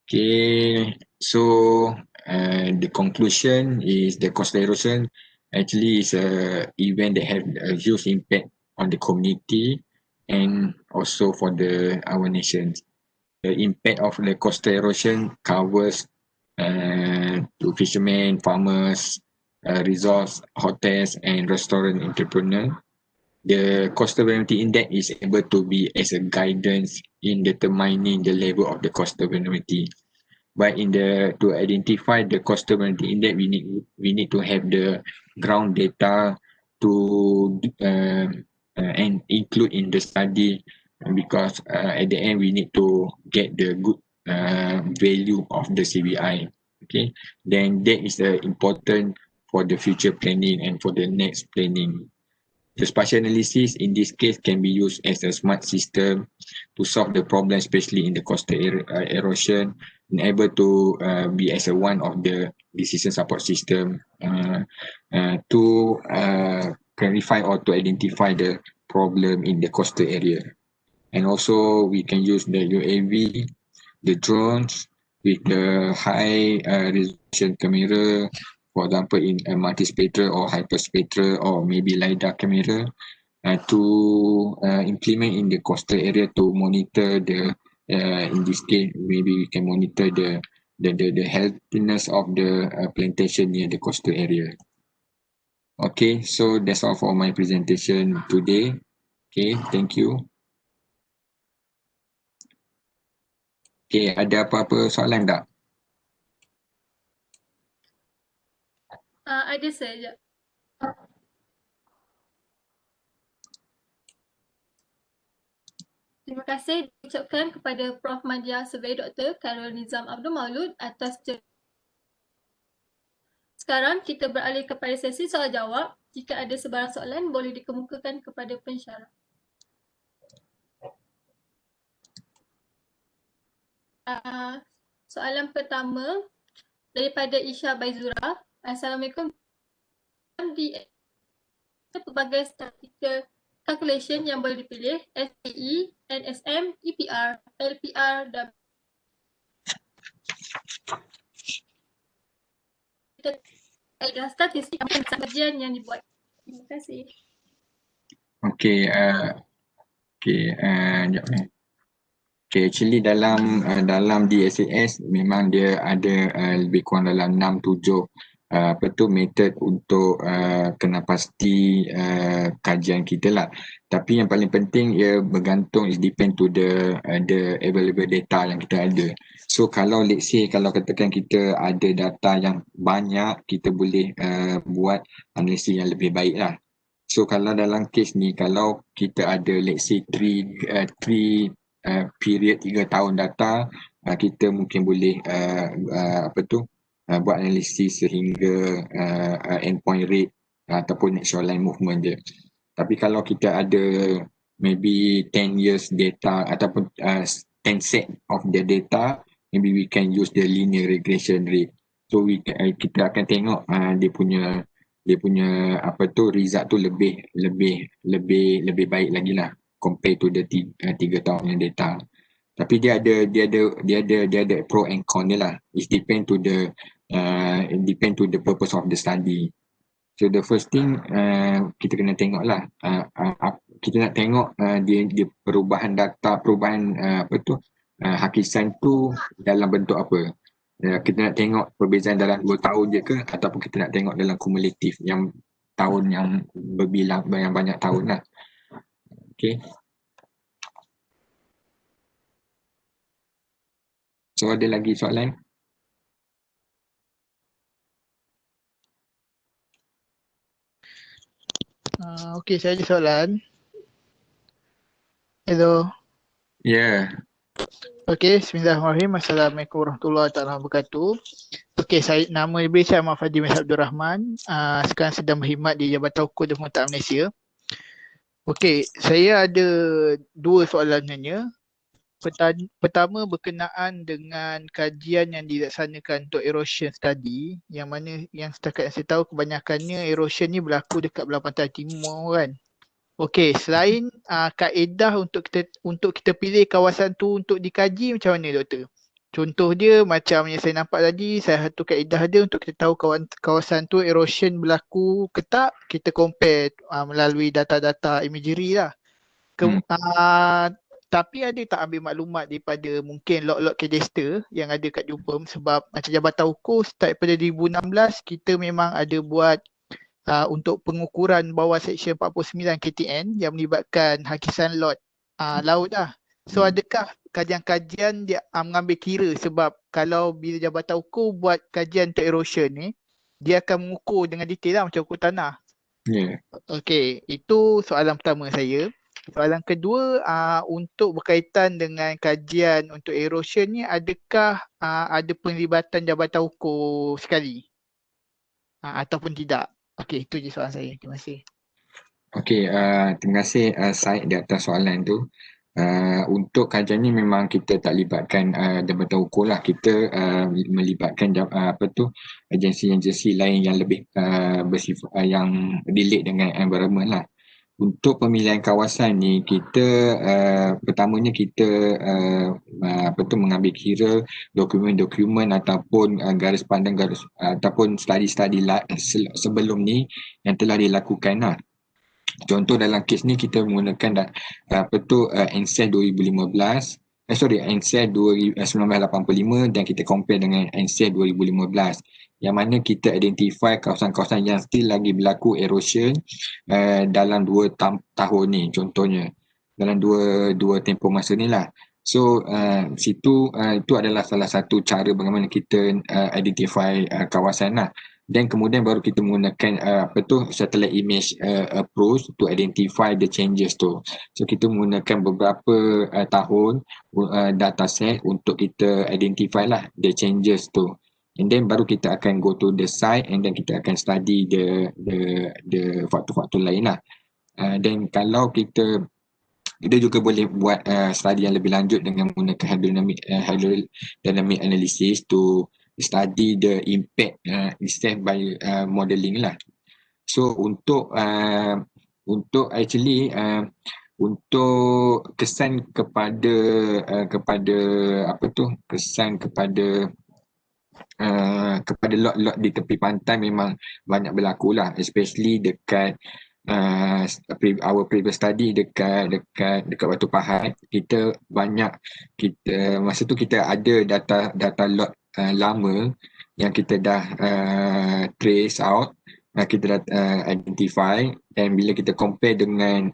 Okay, so the conclusion is the coastal erosion actually is a event that have a huge impact on the community and also for our nations. The impact of the coastal erosion covers to fishermen, farmers, resorts, hotels, and restaurant entrepreneurs. The coastal vulnerability index is able to be as a guidance in determining the level of the coastal vulnerability. But to identify the coastal vulnerability index, we need to have the ground data to and include in the study, because at the end we need to get the good value of the CVI. Okay, then that is important for the future planning and for the next planning. The spatial analysis in this case can be used as a smart system to solve the problem, especially in the coastal erosion, and able to be as one of the decision support system to clarify or to identify the problem in the coastal area. And also we can use the UAV, the drones with the high resolution camera, for example in a multispectral or hyperspectral or maybe LiDAR camera, to implement in the coastal area to monitor the in this case maybe we can monitor the healthiness of the plantation near the coastal area. Okay, so that's all for my presentation today. Okay, thank you. Okay, ada apa-apa soalan tak? Ada saja. Terima kasih diucapkan kepada Prof. Madya Survey Dr. Khairul Nizam Abdul Maulud atas Sekarang kita beralih kepada sesi soal jawab. Jika ada sebarang soalan, boleh dikemukakan kepada pensyarah. Soalan pertama daripada Isha Baizura. Assalamualaikum. Di pelbagai statistical calculation yang boleh dipilih, SPE, NSM, EPR, LPR dan statistik kajian yang dibuat. Terima kasih. Okay, sekejap ni. Okay, actually dalam DSAS memang dia ada lebih kurang dalam 6-7 method untuk kena pasti kajian kita lah. Tapi yang paling penting ia bergantung, is depend to the available data yang kita ada. So kalau let's say kalau katakan kita ada data yang banyak, kita boleh buat analisis yang lebih baik lah. So kalau dalam kes ni, kalau kita ada let's say 3 period 3 tahun data, kita mungkin boleh buat analisis sehingga endpoint rate ataupun actual line movement je. Tapi kalau kita ada maybe 10 years data ataupun 10 set of the data, maybe we can use the linear regression rate. So kita akan tengok dia punya result tu lebih baik lagi lah compare to the 3 tahun yang data. Tapi dia ada pro and con dia lah. It depend to the purpose of the study. So the first thing kita kena tengok lah, kita nak tengok dia perubahan data, hakisan tu dalam bentuk apa. Kita nak tengok perbezaan dalam 2 tahun je ke, ataupun kita nak tengok dalam kumulatif yang tahun yang berbilang yang banyak tahun lah. Okay. So ada lagi soalan? Okey, saya ada soalan. Hello. Ya. Yeah. Okey, bismillahirrahmanirrahim. Assalamualaikum warahmatullahi wabarakatuh. Okey, nama saya Muhammad Fadil Abdul Rahman. Sekarang sedang berkhidmat di Jabatan Hukum dan Pemerintahan Malaysia. Okey, saya ada 2 soalan sebenarnya. Pertama berkenaan dengan kajian yang dilaksanakan untuk erosion study, yang mana yang setakat yang saya tahu kebanyakannya erosion ni berlaku dekat belah pantai timur kan. Okey, selain kaedah untuk kita pilih kawasan tu untuk dikaji, macam mana doktor? Contoh dia macam yang saya nampak tadi, salah satu kaedah dia untuk kita tahu kawasan tu erosion berlaku ke tak, kita compare melalui data-data imagery lah. Tapi ada tak ambil maklumat daripada mungkin log-log kadaster yang ada kat Jupem, sebab macam Jabatan Hukum start pada 2016 kita memang ada buat untuk pengukuran bawah Seksyen 49 KTN yang melibatkan hakisan laut lah. So adakah kajian-kajian dia mengambil kira, sebab kalau bila Jabatan Hukum buat kajian untuk erosion ni, dia akan mengukur dengan detail lah macam ukur tanah. Yeah. Okey, itu soalan pertama saya. Soalan kedua, untuk berkaitan dengan kajian untuk erosion ni, adakah ada penglibatan Jabatan Hukum sekali ataupun tidak? Okey, itu je soalan saya. Terima kasih. Okey, terima kasih Syed di atas soalan tu. Untuk kajian ni memang kita tak libatkan Jabatan Hukum lah. Kita melibatkan agensi-agensi lain yang lebih bersifat yang relate dengan environment lah. untuk pemilihan kawasan ni kita pertamanya kita mengambil kira dokumen-dokumen ataupun garis pandang ataupun studi-studi sebelum ni yang telah dilakukan lah. Contoh dalam kes ni kita menggunakan NSAS 2015, NSAS 1985 dan kita compare dengan NSAS 2015, yang mana kita identify kawasan-kawasan yang still lagi berlaku erosion dalam 2 tahun ni, contohnya dalam dua tempoh masa ni lah. So situ itu adalah salah satu cara bagaimana kita identify kawasan lah. Dan kemudian baru kita menggunakan satellite image approach to identify the changes tu. So kita menggunakan beberapa tahun dataset untuk kita identify lah the changes tu. And then baru kita akan go to the site and then kita akan study the faktor-faktor lain lah. Dan kalau kita juga boleh buat study yang lebih lanjut dengan menggunakan hydrodynamic analysis to study the impact itself by modeling lah. So untuk actually untuk kesan kepada lot-lot di tepi pantai memang banyak berlaku lah, especially dekat our previous study dekat Batu Pahat. Masa tu kita ada data lot lama yang kita dah trace out, kita dah identify, dan bila kita compare dengan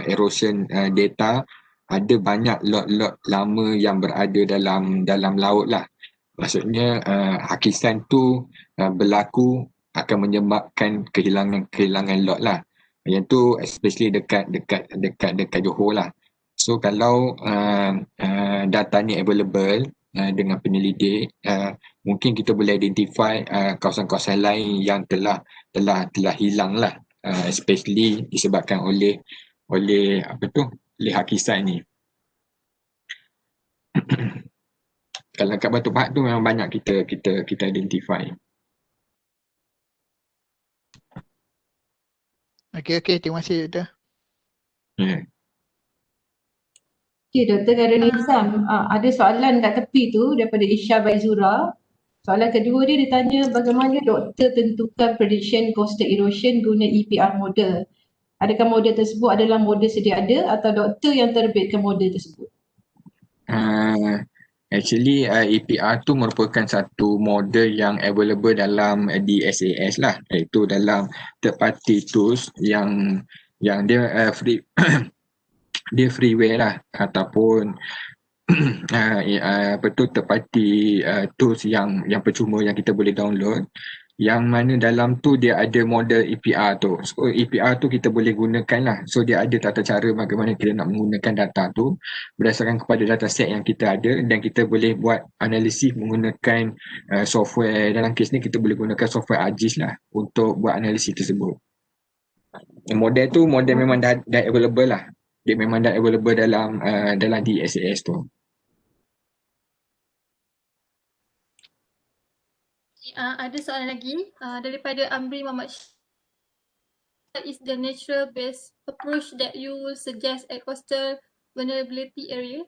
erosion data, ada banyak lot lama yang berada dalam laut lah. Maksudnya hakisan tu berlaku akan menyebabkan kehilangan lot lah. Yang tu especially dekat Johor lah. So kalau data ni available dengan penyelidik, mungkin kita boleh identify kawasan-kawasan lain yang telah hilang lah, especially disebabkan oleh hakisan ni. Kalau kat Batu Pahat tu memang banyak kita identify. Okey, terima kasih Doktor. Yeah. Okey, Dr. Gadun Nizam, ada soalan kat tepi tu daripada Isha Baizura. Soalan kedua dia tanya bagaimana doktor tentukan prediction coastal erosion guna EPR model. Adakah model tersebut adalah model sedia ada atau doktor yang terbitkan model tersebut? Actually EPR tu merupakan satu model yang available dalam DSAS lah, iaitu dalam third party tools yang dia free dia freeware lah, ataupun third party tools yang percuma yang kita boleh download, yang mana dalam tu dia ada model EPR tu. So EPR tu kita boleh gunakan lah. So dia ada tata cara bagaimana kita nak menggunakan data tu berdasarkan kepada dataset yang kita ada, dan kita boleh buat analisis menggunakan software. Dalam kes ni kita boleh gunakan software ArcGIS lah untuk buat analisis tersebut. Model tu memang dah available lah. Dia memang dah available dalam DSAS tu. Ada soalan lagi daripada Amri Muhammad. What is the natural based approach that you suggest at coastal vulnerability area?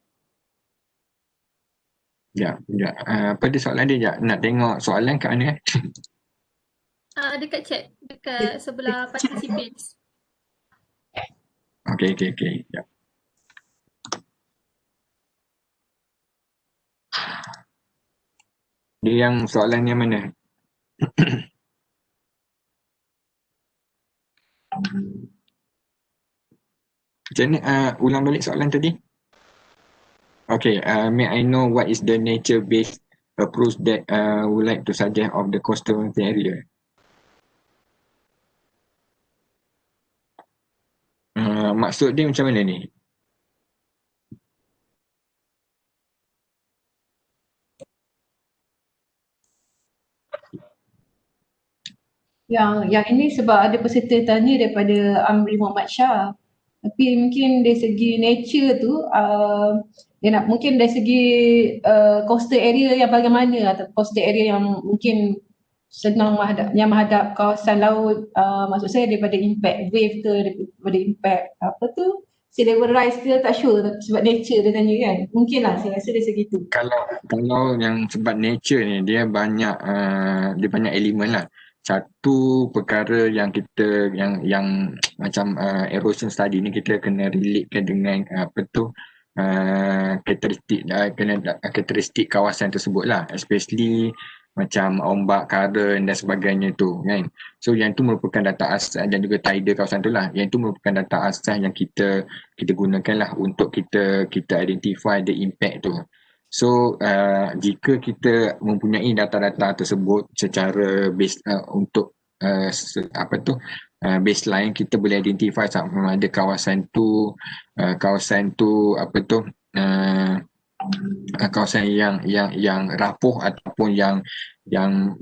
Apa dia soalan dia? Nak tengok soalan kat mana? Dekat chat, dekat sebelah participants. Okay. Ya. Dia yang soalan yang mana? Macam mana? Ulang balik soalan tadi. Okay, may I know what is the nature-based approach that would like to suggest of the coastal area? Maksud dia macam mana ni? Yang ini sebab ada peserta tanya daripada Amri Muhammad Shah. Tapi mungkin dari segi nature tu, mungkin dari segi coastal area yang bagaimana, atau coastal area yang mungkin senang menghadap kawasan laut, maksud saya daripada impact wave ke, daripada impact apa tu, sea level rise ke, tak sure sebab nature dia tanya kan. Mungkin lah saya rasa dari segitu. Kalau yang sebab nature ni dia banyak elemen lah. Satu perkara yang kita yang macam erosion study ni kita kena relatekan dengan karakteristik kawasan tersebut lah, especially macam ombak, current dan sebagainya tu kan. So yang tu merupakan data asas dan juga tidal kawasan tu lah. Yang tu merupakan data asas yang kita gunakan lah untuk kita identify the impact tu. So jika kita mempunyai data-data tersebut secara base untuk baseline, kita boleh identify sama ada kawasan tu kawasan yang rapuh ataupun yang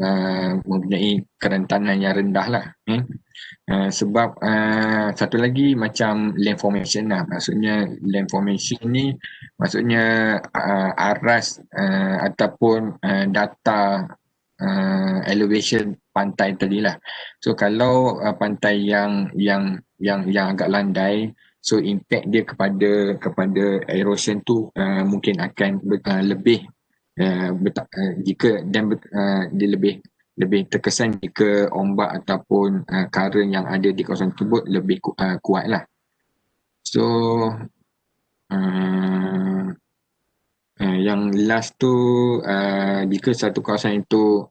mempunyai kerentanan yang rendah lah. Sebab satu lagi macam land formation lah. Maksudnya land formation ni maksudnya aras ataupun data elevation pantai tadi lah. So kalau pantai yang agak landai, so impact dia kepada erosion tu mungkin akan lebih dia lebih terkesan jika ombak ataupun current yang ada di kawasan tersebut lebih kuat lah. So yang last tu jika satu kawasan itu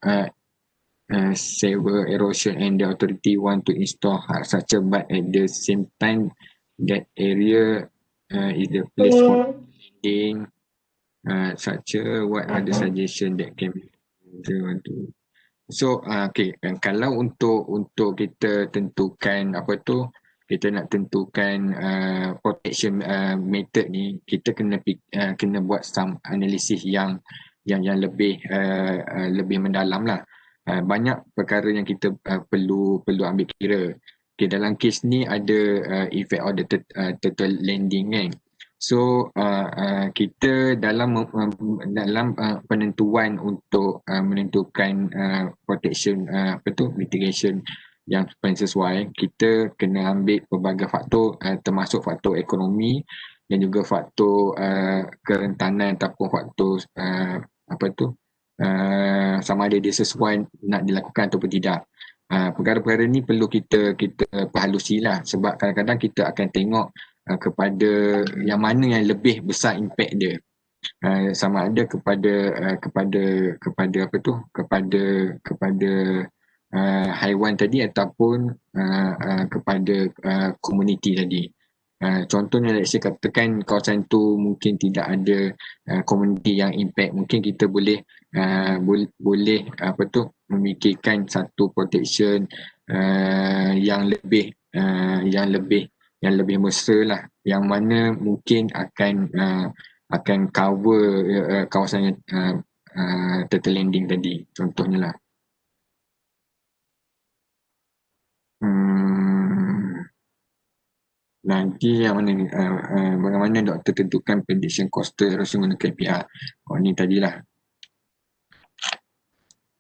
severe erosion and the authority want to install hard structure, but at the same time that area is the place for landing structure, what are the suggestion that can be do? So okay, kalau untuk kita tentukan kita nak tentukan protection method ni, kita kena buat some analysis yang lebih mendalam lah. Banyak perkara yang kita perlu ambil kira. Okay, dalam kes ni ada effect of the turtle landing kan. So kita dalam penentuan untuk menentukan protection mitigation yang paling sesuai, kita kena ambil pelbagai faktor termasuk faktor ekonomi dan juga faktor kerentanan ataupun faktor sama ada dia sesuai nak dilakukan ataupun tidak. Perkara-perkara ni perlu kita perhalusi lah, sebab kadang-kadang kita akan tengok kepada yang mana yang lebih besar impact dia, sama ada kepada haiwan tadi ataupun kepada komuniti tadi. Contohnya let's say katakan kawasan tu mungkin tidak ada komuniti yang impact, mungkin kita boleh memikirkan satu protection yang lebih mesra lah, yang mana mungkin akan cover kawasan turtle landing tadi contohnya lah. Nanti yang mana ni bagaimana doktor tentukan prediction coastal erosion guna KPR. Ni tadilah.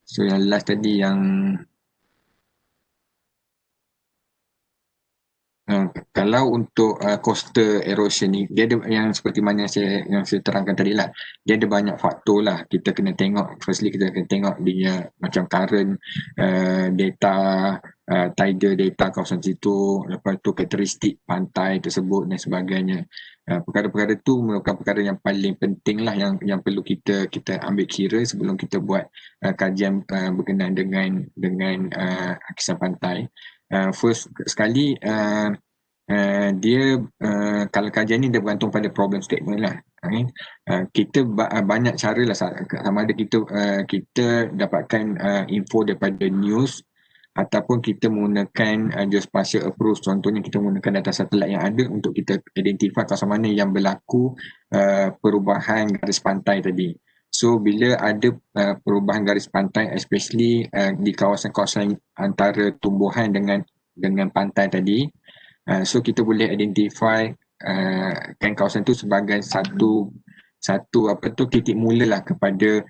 So yang last tadi yang kalau untuk coastal erosion ni, dia ada yang seperti mana yang saya terangkan tadi lah, dia ada banyak faktor lah. Kita kena tengok, firstly kita kena tengok dia macam current data, tidal data kawasan situ, lepas tu karakteristik pantai tersebut dan sebagainya. Perkara-perkara tu merupakan perkara yang paling penting lah, yang perlu kita ambil kira sebelum kita buat kajian berkenaan dengan kisah pantai. First sekali dia kalau kajian ni dia bergantung pada problem statement lah. Kita banyak cara lah, sama ada kita dapatkan info daripada news ataupun kita menggunakan geospatial approach. Contohnya kita menggunakan data satelit yang ada untuk kita identify kawasan mana yang berlaku perubahan garis pantai tadi. So bila ada perubahan garis pantai, especially di kawasan-kawasan antara tumbuhan dengan pantai tadi, so kita boleh identify kan kawasan tu sebagai satu titik mula lah kepada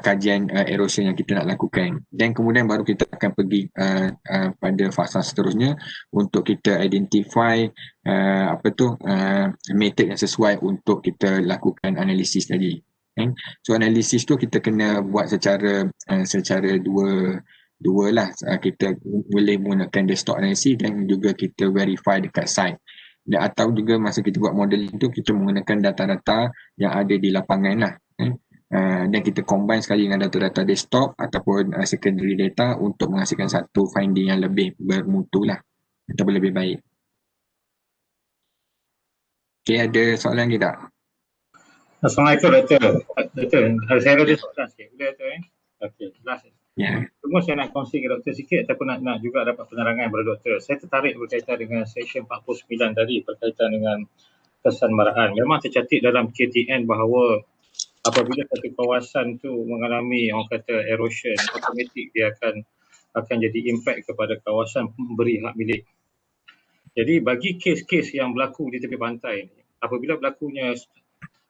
kajian erosion yang kita nak lakukan, dan kemudian baru kita akan pergi pada fasa seterusnya untuk kita identify method yang sesuai untuk kita lakukan analisis tadi. So analisis tu kita kena buat secara dua lah. Kita boleh menggunakan desktop analysis dan juga kita verify dekat site. Dan atau juga masa kita buat modeling tu kita menggunakan data-data yang ada di lapangan lah. Dan kita combine sekali dengan data-data desktop ataupun secondary data untuk menghasilkan satu finding yang lebih bermutu lah ataupun lebih baik. Okay, ada soalan lagi tak? Assalamualaikum Doktor. Saya ada soalan sikit. Boleh Doktor? Okey, last. Ya. Cuma saya nak kongsi dengan Doktor sikit ataupun nak juga dapat penerangan daripada Doktor. Saya tertarik berkaitan dengan seksyen 49 tadi berkaitan dengan kesan maraan. Memang tercatat dalam KTN bahawa apabila satu kawasan tu mengalami orang kata erosion, automatik dia akan jadi impact kepada kawasan pemberi hak milik. Jadi bagi kes-kes yang berlaku di tepi pantai ni, apabila berlakunya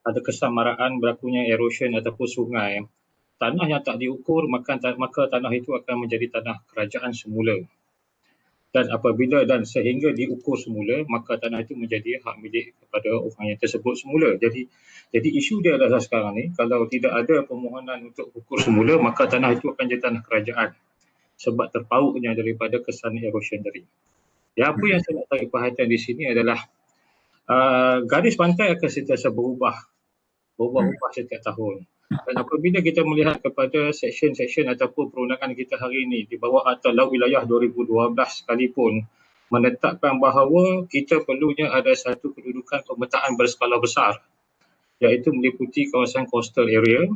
ada kesan maraan, berlakunya erosion ataupun sungai, tanah yang tak diukur maka tanah itu akan menjadi tanah kerajaan semula. Dan sehingga diukur semula, maka tanah itu menjadi hak milik kepada orang yang tersebut semula. Jadi isu dia adalah sekarang ni, kalau tidak ada permohonan untuk ukur semula, maka tanah itu akan jadi tanah kerajaan sebab terpautnya daripada kesan erosion tadi. Apa yang saya nak tarik perhatian di sini adalah garis pantai akan sentiasa berubah setiap tahun. Dan apabila kita melihat kepada seksyen-seksyen ataupun perundangan kita hari ini di bawah Akta Laut Wilayah 2012 sekalipun menetapkan bahawa kita perlunya ada satu kedudukan pemetaan berskala besar, iaitu meliputi kawasan coastal area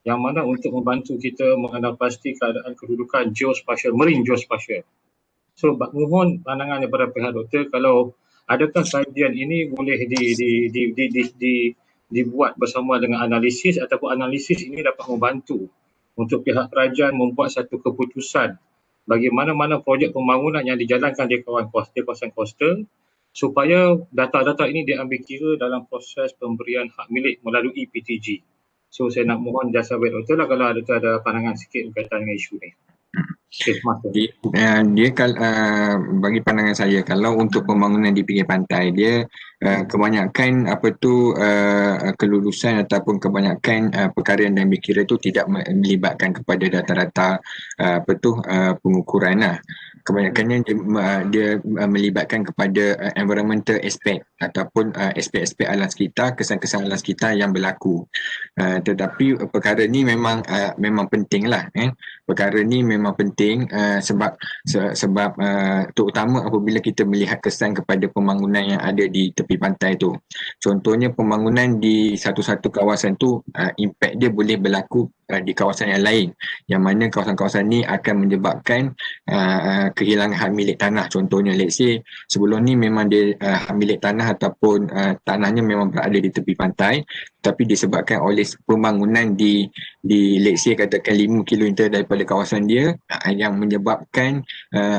yang mana untuk membantu kita mengenal pasti keadaan kedudukan geospatial, marine geospatial. So mohon pandangan daripada pihak doktor, kalau adakah kajian ini boleh dibuat bersama dengan analisis ataupun analisis ini dapat membantu untuk pihak kerajaan membuat satu keputusan bagi mana-mana projek pembangunan yang dijalankan di kawasan coastal supaya data-data ini diambil kira dalam proses pemberian hak milik melalui PTG. So saya nak mohon jasa baik doktor lah kalau ada pandangan sikit berkaitan dengan isu ni. Bagi pandangan saya, kalau untuk pembangunan di pinggir pantai, dia kebanyakan kelulusan ataupun kebanyakan perkara yang diambil kira itu tidak melibatkan kepada data-data pengukuran lah. Kebanyakannya dia melibatkan kepada environmental aspect ataupun aspek-aspek alam sekitar, kesan-kesan alam sekitar yang berlaku. Tetapi perkara ni memang penting lah. Perkara ni memang penting sebab terutama apabila kita melihat kesan kepada pembangunan yang ada di tepi pantai tu. Contohnya pembangunan di satu-satu kawasan tu, impact dia boleh berlaku di kawasan yang lain, yang mana kawasan-kawasan ni akan menyebabkan kehilangan hak milik tanah. Contohnya let's say sebelum ni memang dia hak milik tanah ataupun tanahnya memang berada di tepi pantai, tapi disebabkan oleh pembangunan di let's say katakan 5 km daripada kawasan dia yang menyebabkan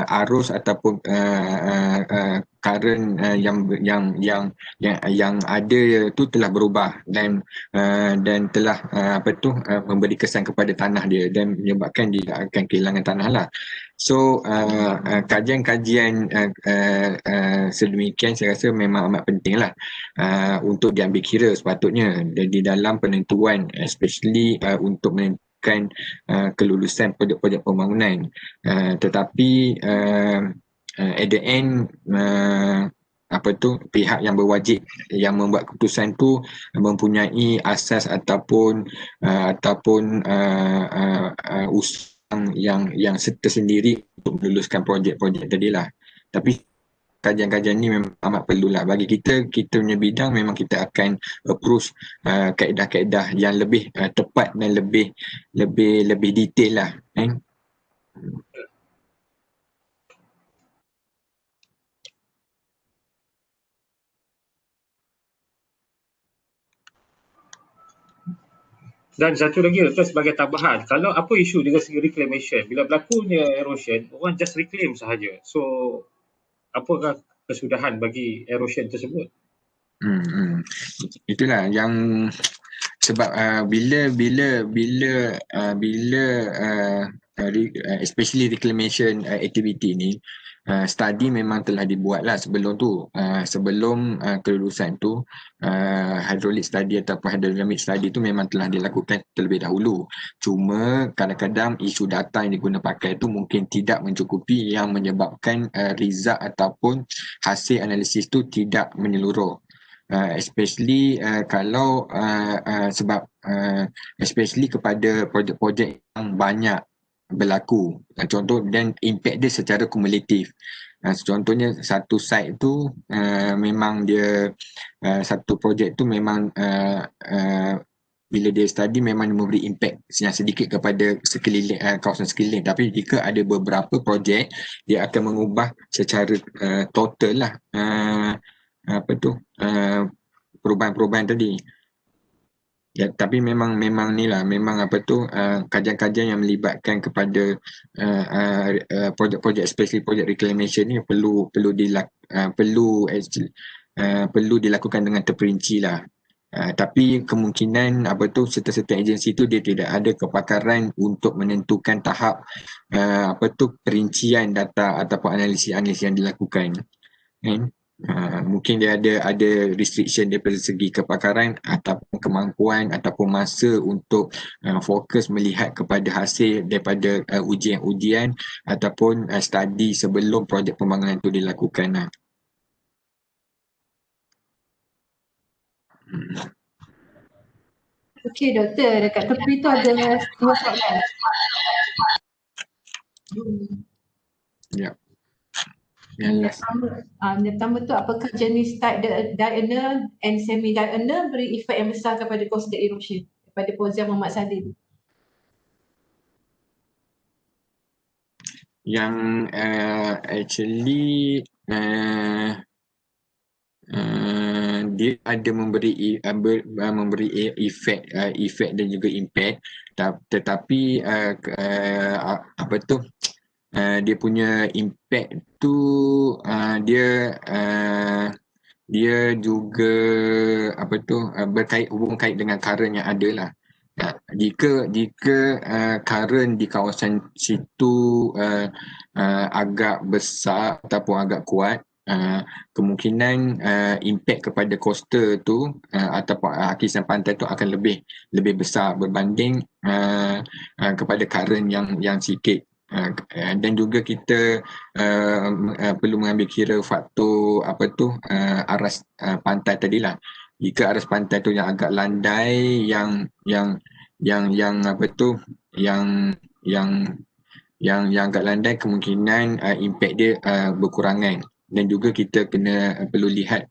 arus ataupun current yang ada tu telah berubah dan telah memberi kesan kepada tanah dia dan menyebabkan dia akan kehilangan tanah lah. So kajian-kajian sedemikian saya rasa memang amat penting lah untuk diambil kira sepatutnya di dalam penentuan, especially untuk menentukan kelulusan projek-projek pembangunan. Tetapi at the end pihak yang berwajib yang membuat keputusan tu mempunyai asas ataupun usaha yang tersendiri untuk meluluskan projek-projek tadilah. Tapi kajian-kajian ni memang amat perlulah bagi kita punya bidang. Memang kita akan approach kaedah-kaedah yang lebih tepat dan lebih detail lah. Dan satu lagi sebagai tambahan, kalau apa isu dengan segi reclamation, bila berlakunya erosion, orang just reclaim sahaja. So apakah kesudahan bagi erosion tersebut? Itulah yang sebab especially reclamation activity ni, study memang telah dibuatlah sebelum tu, sebelum kelulusan tu, hydraulic study ataupun hydrodynamic study tu memang telah dilakukan terlebih dahulu. Cuma kadang-kadang isu data yang diguna pakai tu mungkin tidak mencukupi, yang menyebabkan result ataupun hasil analisis tu tidak menyeluruh. Especially kalau sebab especially kepada projek-projek yang banyak berlaku, contoh, dan impact dia secara kumulatif. Contohnya satu site tu memang dia satu projek tu memang bila dia study memang memberi impact yang sedikit kepada sekeliling, kawasan sekeliling, tapi jika ada beberapa projek dia akan mengubah secara total lah perubahan-perubahan tadi. Ya, tapi memang ni lah, memang kajian-kajian yang melibatkan kepada projek-projek, especially projek reclamation ni perlu dilakukan dengan terperinci lah. Tapi kemungkinan serta-serta agensi tu dia tidak ada kepakaran untuk menentukan tahap perincian data ataupun analisis yang dilakukan. Mungkin dia ada restriction daripada segi kepakaran ataupun kemampuan ataupun masa untuk fokus melihat kepada hasil daripada ujian-ujian ataupun study sebelum projek pembangunan itu dilakukan. Okey doktor, dekat tepi tu ada dua soalan. Ya. Yang pertama tu, apakah jenis type diurnal and semi-diurnal beri efek yang besar kepada coastal erosion? Daripada Fauzia Muhammad Sadin. Yang actually dia ada memberi efek dan juga impact, tetapi dia punya impact tu dia juga hubung kait dengan current yang ada lah. Jika current di kawasan situ agak besar ataupun agak kuat, kemungkinan impact kepada coastal tu ataupun hakisan pantai tu akan lebih besar berbanding kepada current yang sikit. Dan juga kita perlu mengambil kira faktor aras pantai tadilah. Jika aras pantai tu yang agak landai, yang agak landai, kemungkinan impact dia berkurangan. Dan juga kita perlu lihat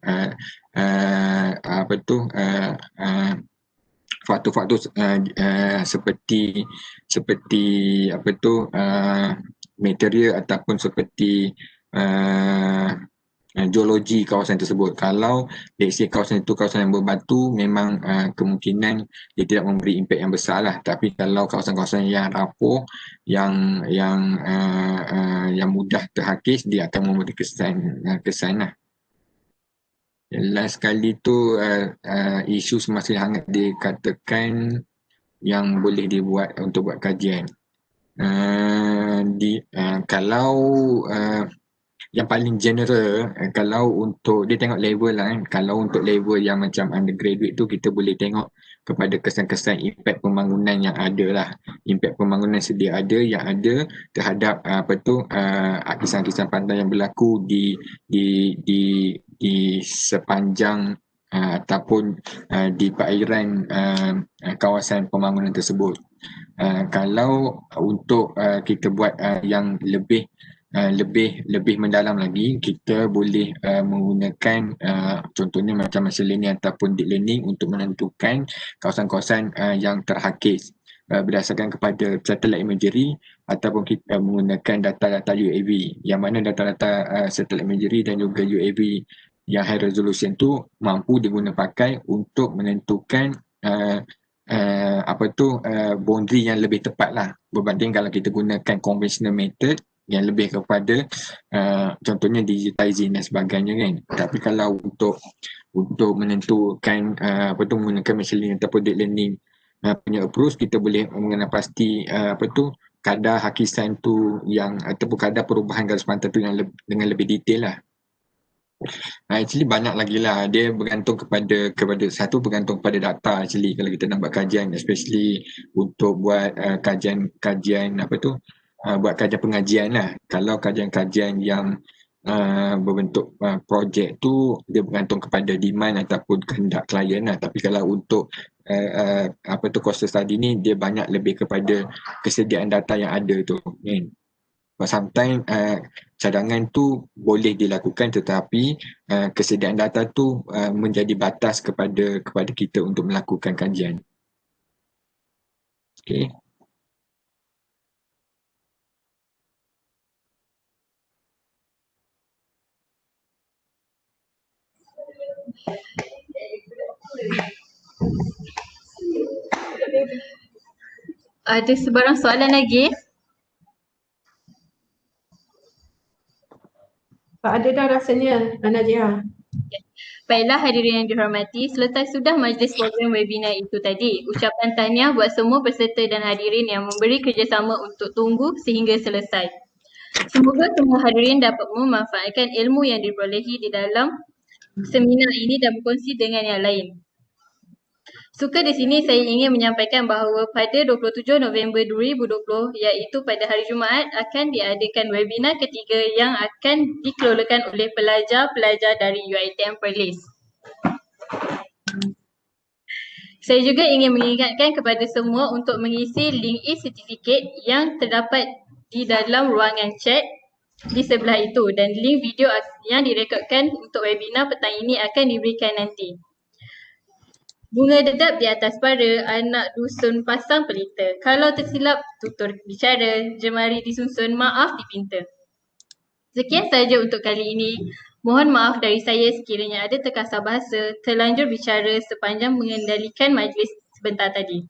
faktor-faktor seperti material ataupun seperti geologi kawasan tersebut. Kalau let's say kawasan itu kawasan yang berbatu, memang kemungkinan dia tidak memberi impact yang besar lah. Tapi kalau kawasan-kawasan yang rapuh, yang mudah terhakis, dia akan memberi kesan lah. Last kali tu isu semasa hangat dikatakan yang boleh dibuat untuk buat kajian. Kalau yang paling general, kalau untuk dia tengok level lah kan. Kalau untuk level yang macam undergraduate tu, kita boleh tengok kepada kesan-kesan impact pembangunan yang ada lah. Impact pembangunan sedia ada yang ada terhadap hakisan-hakisan pantai yang berlaku di sepanjang ataupun di perairan kawasan pembangunan tersebut. Kalau untuk kita buat yang lebih mendalam lagi, kita boleh menggunakan contohnya macam machine learning ataupun deep learning untuk menentukan kawasan-kawasan yang terhakis berdasarkan kepada satellite imagery, ataupun kita menggunakan data-data UAV, yang mana data-data satellite imagery dan juga UAV yang high resolution tu mampu diguna pakai untuk menentukan boundary yang lebih tepat lah, berbanding kalau kita gunakan conventional method yang lebih kepada contohnya digitizing dan sebagainya kan. Tapi kalau untuk untuk menentukan menggunakan machine learning ataupun deep learning punya approach, kita boleh mengenal pasti kadar hakisan tu yang ataupun kadar perubahan garis pantai tu yang dengan lebih detail lah. Actually banyak lagi lah, dia bergantung kepada satu, bergantung kepada data actually kalau kita nak buat kajian, especially untuk buat kajian buat kajian pengajian lah. Kalau kajian-kajian yang berbentuk projek tu, dia bergantung kepada demand ataupun kehendak klien lah. Tapi kalau untuk course study ni, dia banyak lebih kepada kesediaan data yang ada tu kan. But sometimes cadangan tu boleh dilakukan, tetapi kesediaan data tu menjadi batas kepada kita untuk melakukan kajian. Okay. Ada sebarang soalan lagi? Tak ada dah rasanya, Najia. Baiklah hadirin yang dihormati, selesai sudah majlis program webinar itu tadi. Ucapan tahniah buat semua peserta dan hadirin yang memberi kerjasama untuk tunggu sehingga selesai. Semoga semua hadirin dapat memanfaatkan ilmu yang diperolehi di dalam seminar ini dan berkongsi dengan yang lain. Suka di sini saya ingin menyampaikan bahawa pada 27 November 2020 iaitu pada hari Jumaat akan diadakan webinar ketiga yang akan dikelolakan oleh pelajar-pelajar dari UiTM Perlis. Saya juga ingin mengingatkan kepada semua untuk mengisi link e-certificate yang terdapat di dalam ruangan chat di sebelah itu, dan link video yang direkodkan untuk webinar petang ini akan diberikan nanti. Bunga dedap di atas para, anak dusun pasang pelita. Kalau tersilap tutur bicara, jemari disusun, maaf dipinta. Sekian saja untuk kali ini. Mohon maaf dari saya sekiranya ada terkasar bahasa, terlanjur bicara sepanjang mengendalikan majlis sebentar tadi.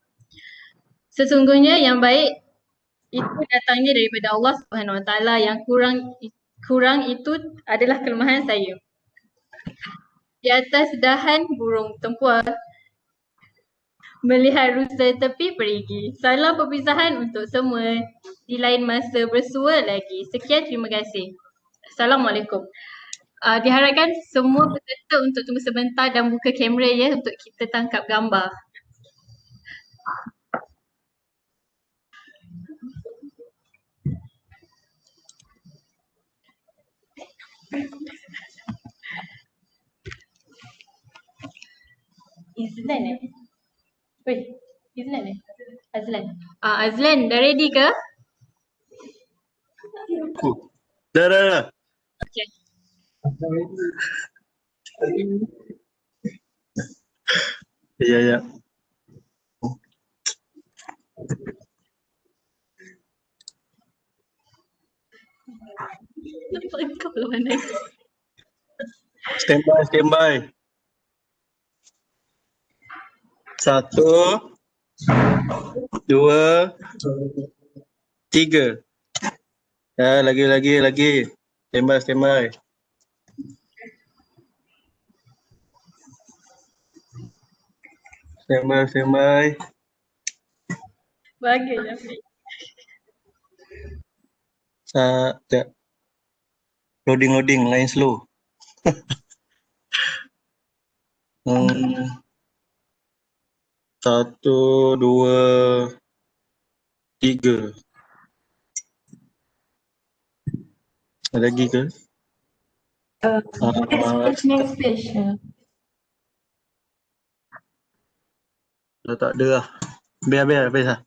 Sesungguhnya yang baik itu datangnya daripada Allah Subhanahu Wa Taala, yang kurang itu adalah kelemahan saya. Di atas dahan burung tempua melihat rusa tepi perigi. Salam perpisahan untuk semua. Di lain masa bersua lagi. Sekian, terima kasih. Assalamualaikum. Diharapkan semua peserta untuk tunggu sebentar dan buka kamera ya untuk kita tangkap gambar. Izlan Weh, Izlan Azlan. Azlan, dah ready ke? Dah. Okay. Ya. Nampak kau lah mana? Standby. 1, 2, 3. Ya, lagi. Standby. Standby. Bagus Afiq. Sekejap. Loading, line slow. 1, 2, 3. Ada lagi ke? Next page. Dah tak ada lah. Biar lah.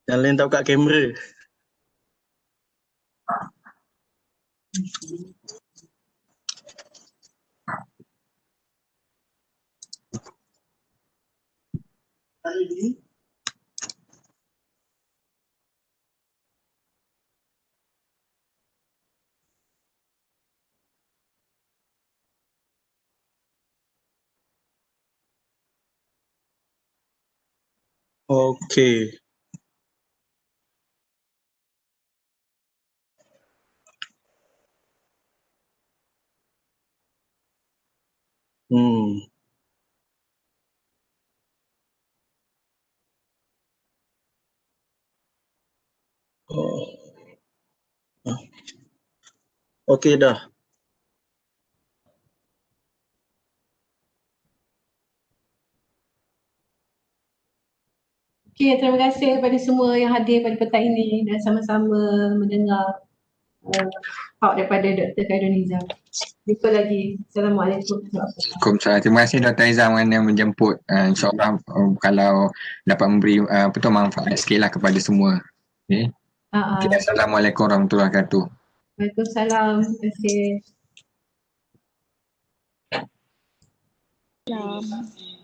Yang lain tak buka kamera. Okey. Oh. Okey dah. Okey, terima kasih kepada semua yang hadir pada petang ini dan sama-sama mendengar talk daripada Dr. Khairul Nizam. Jumpa lagi. Assalamualaikum. Waalaikumsalam. Terima kasih Dr. Aizam yang menjemput. InsyaAllah kalau dapat memberi manfaat sikit lah kepada semua. Okay. Okay. Assalamualaikum warahmatullahi wabarakatuh. Waalaikumsalam. Terima kasih. Salam.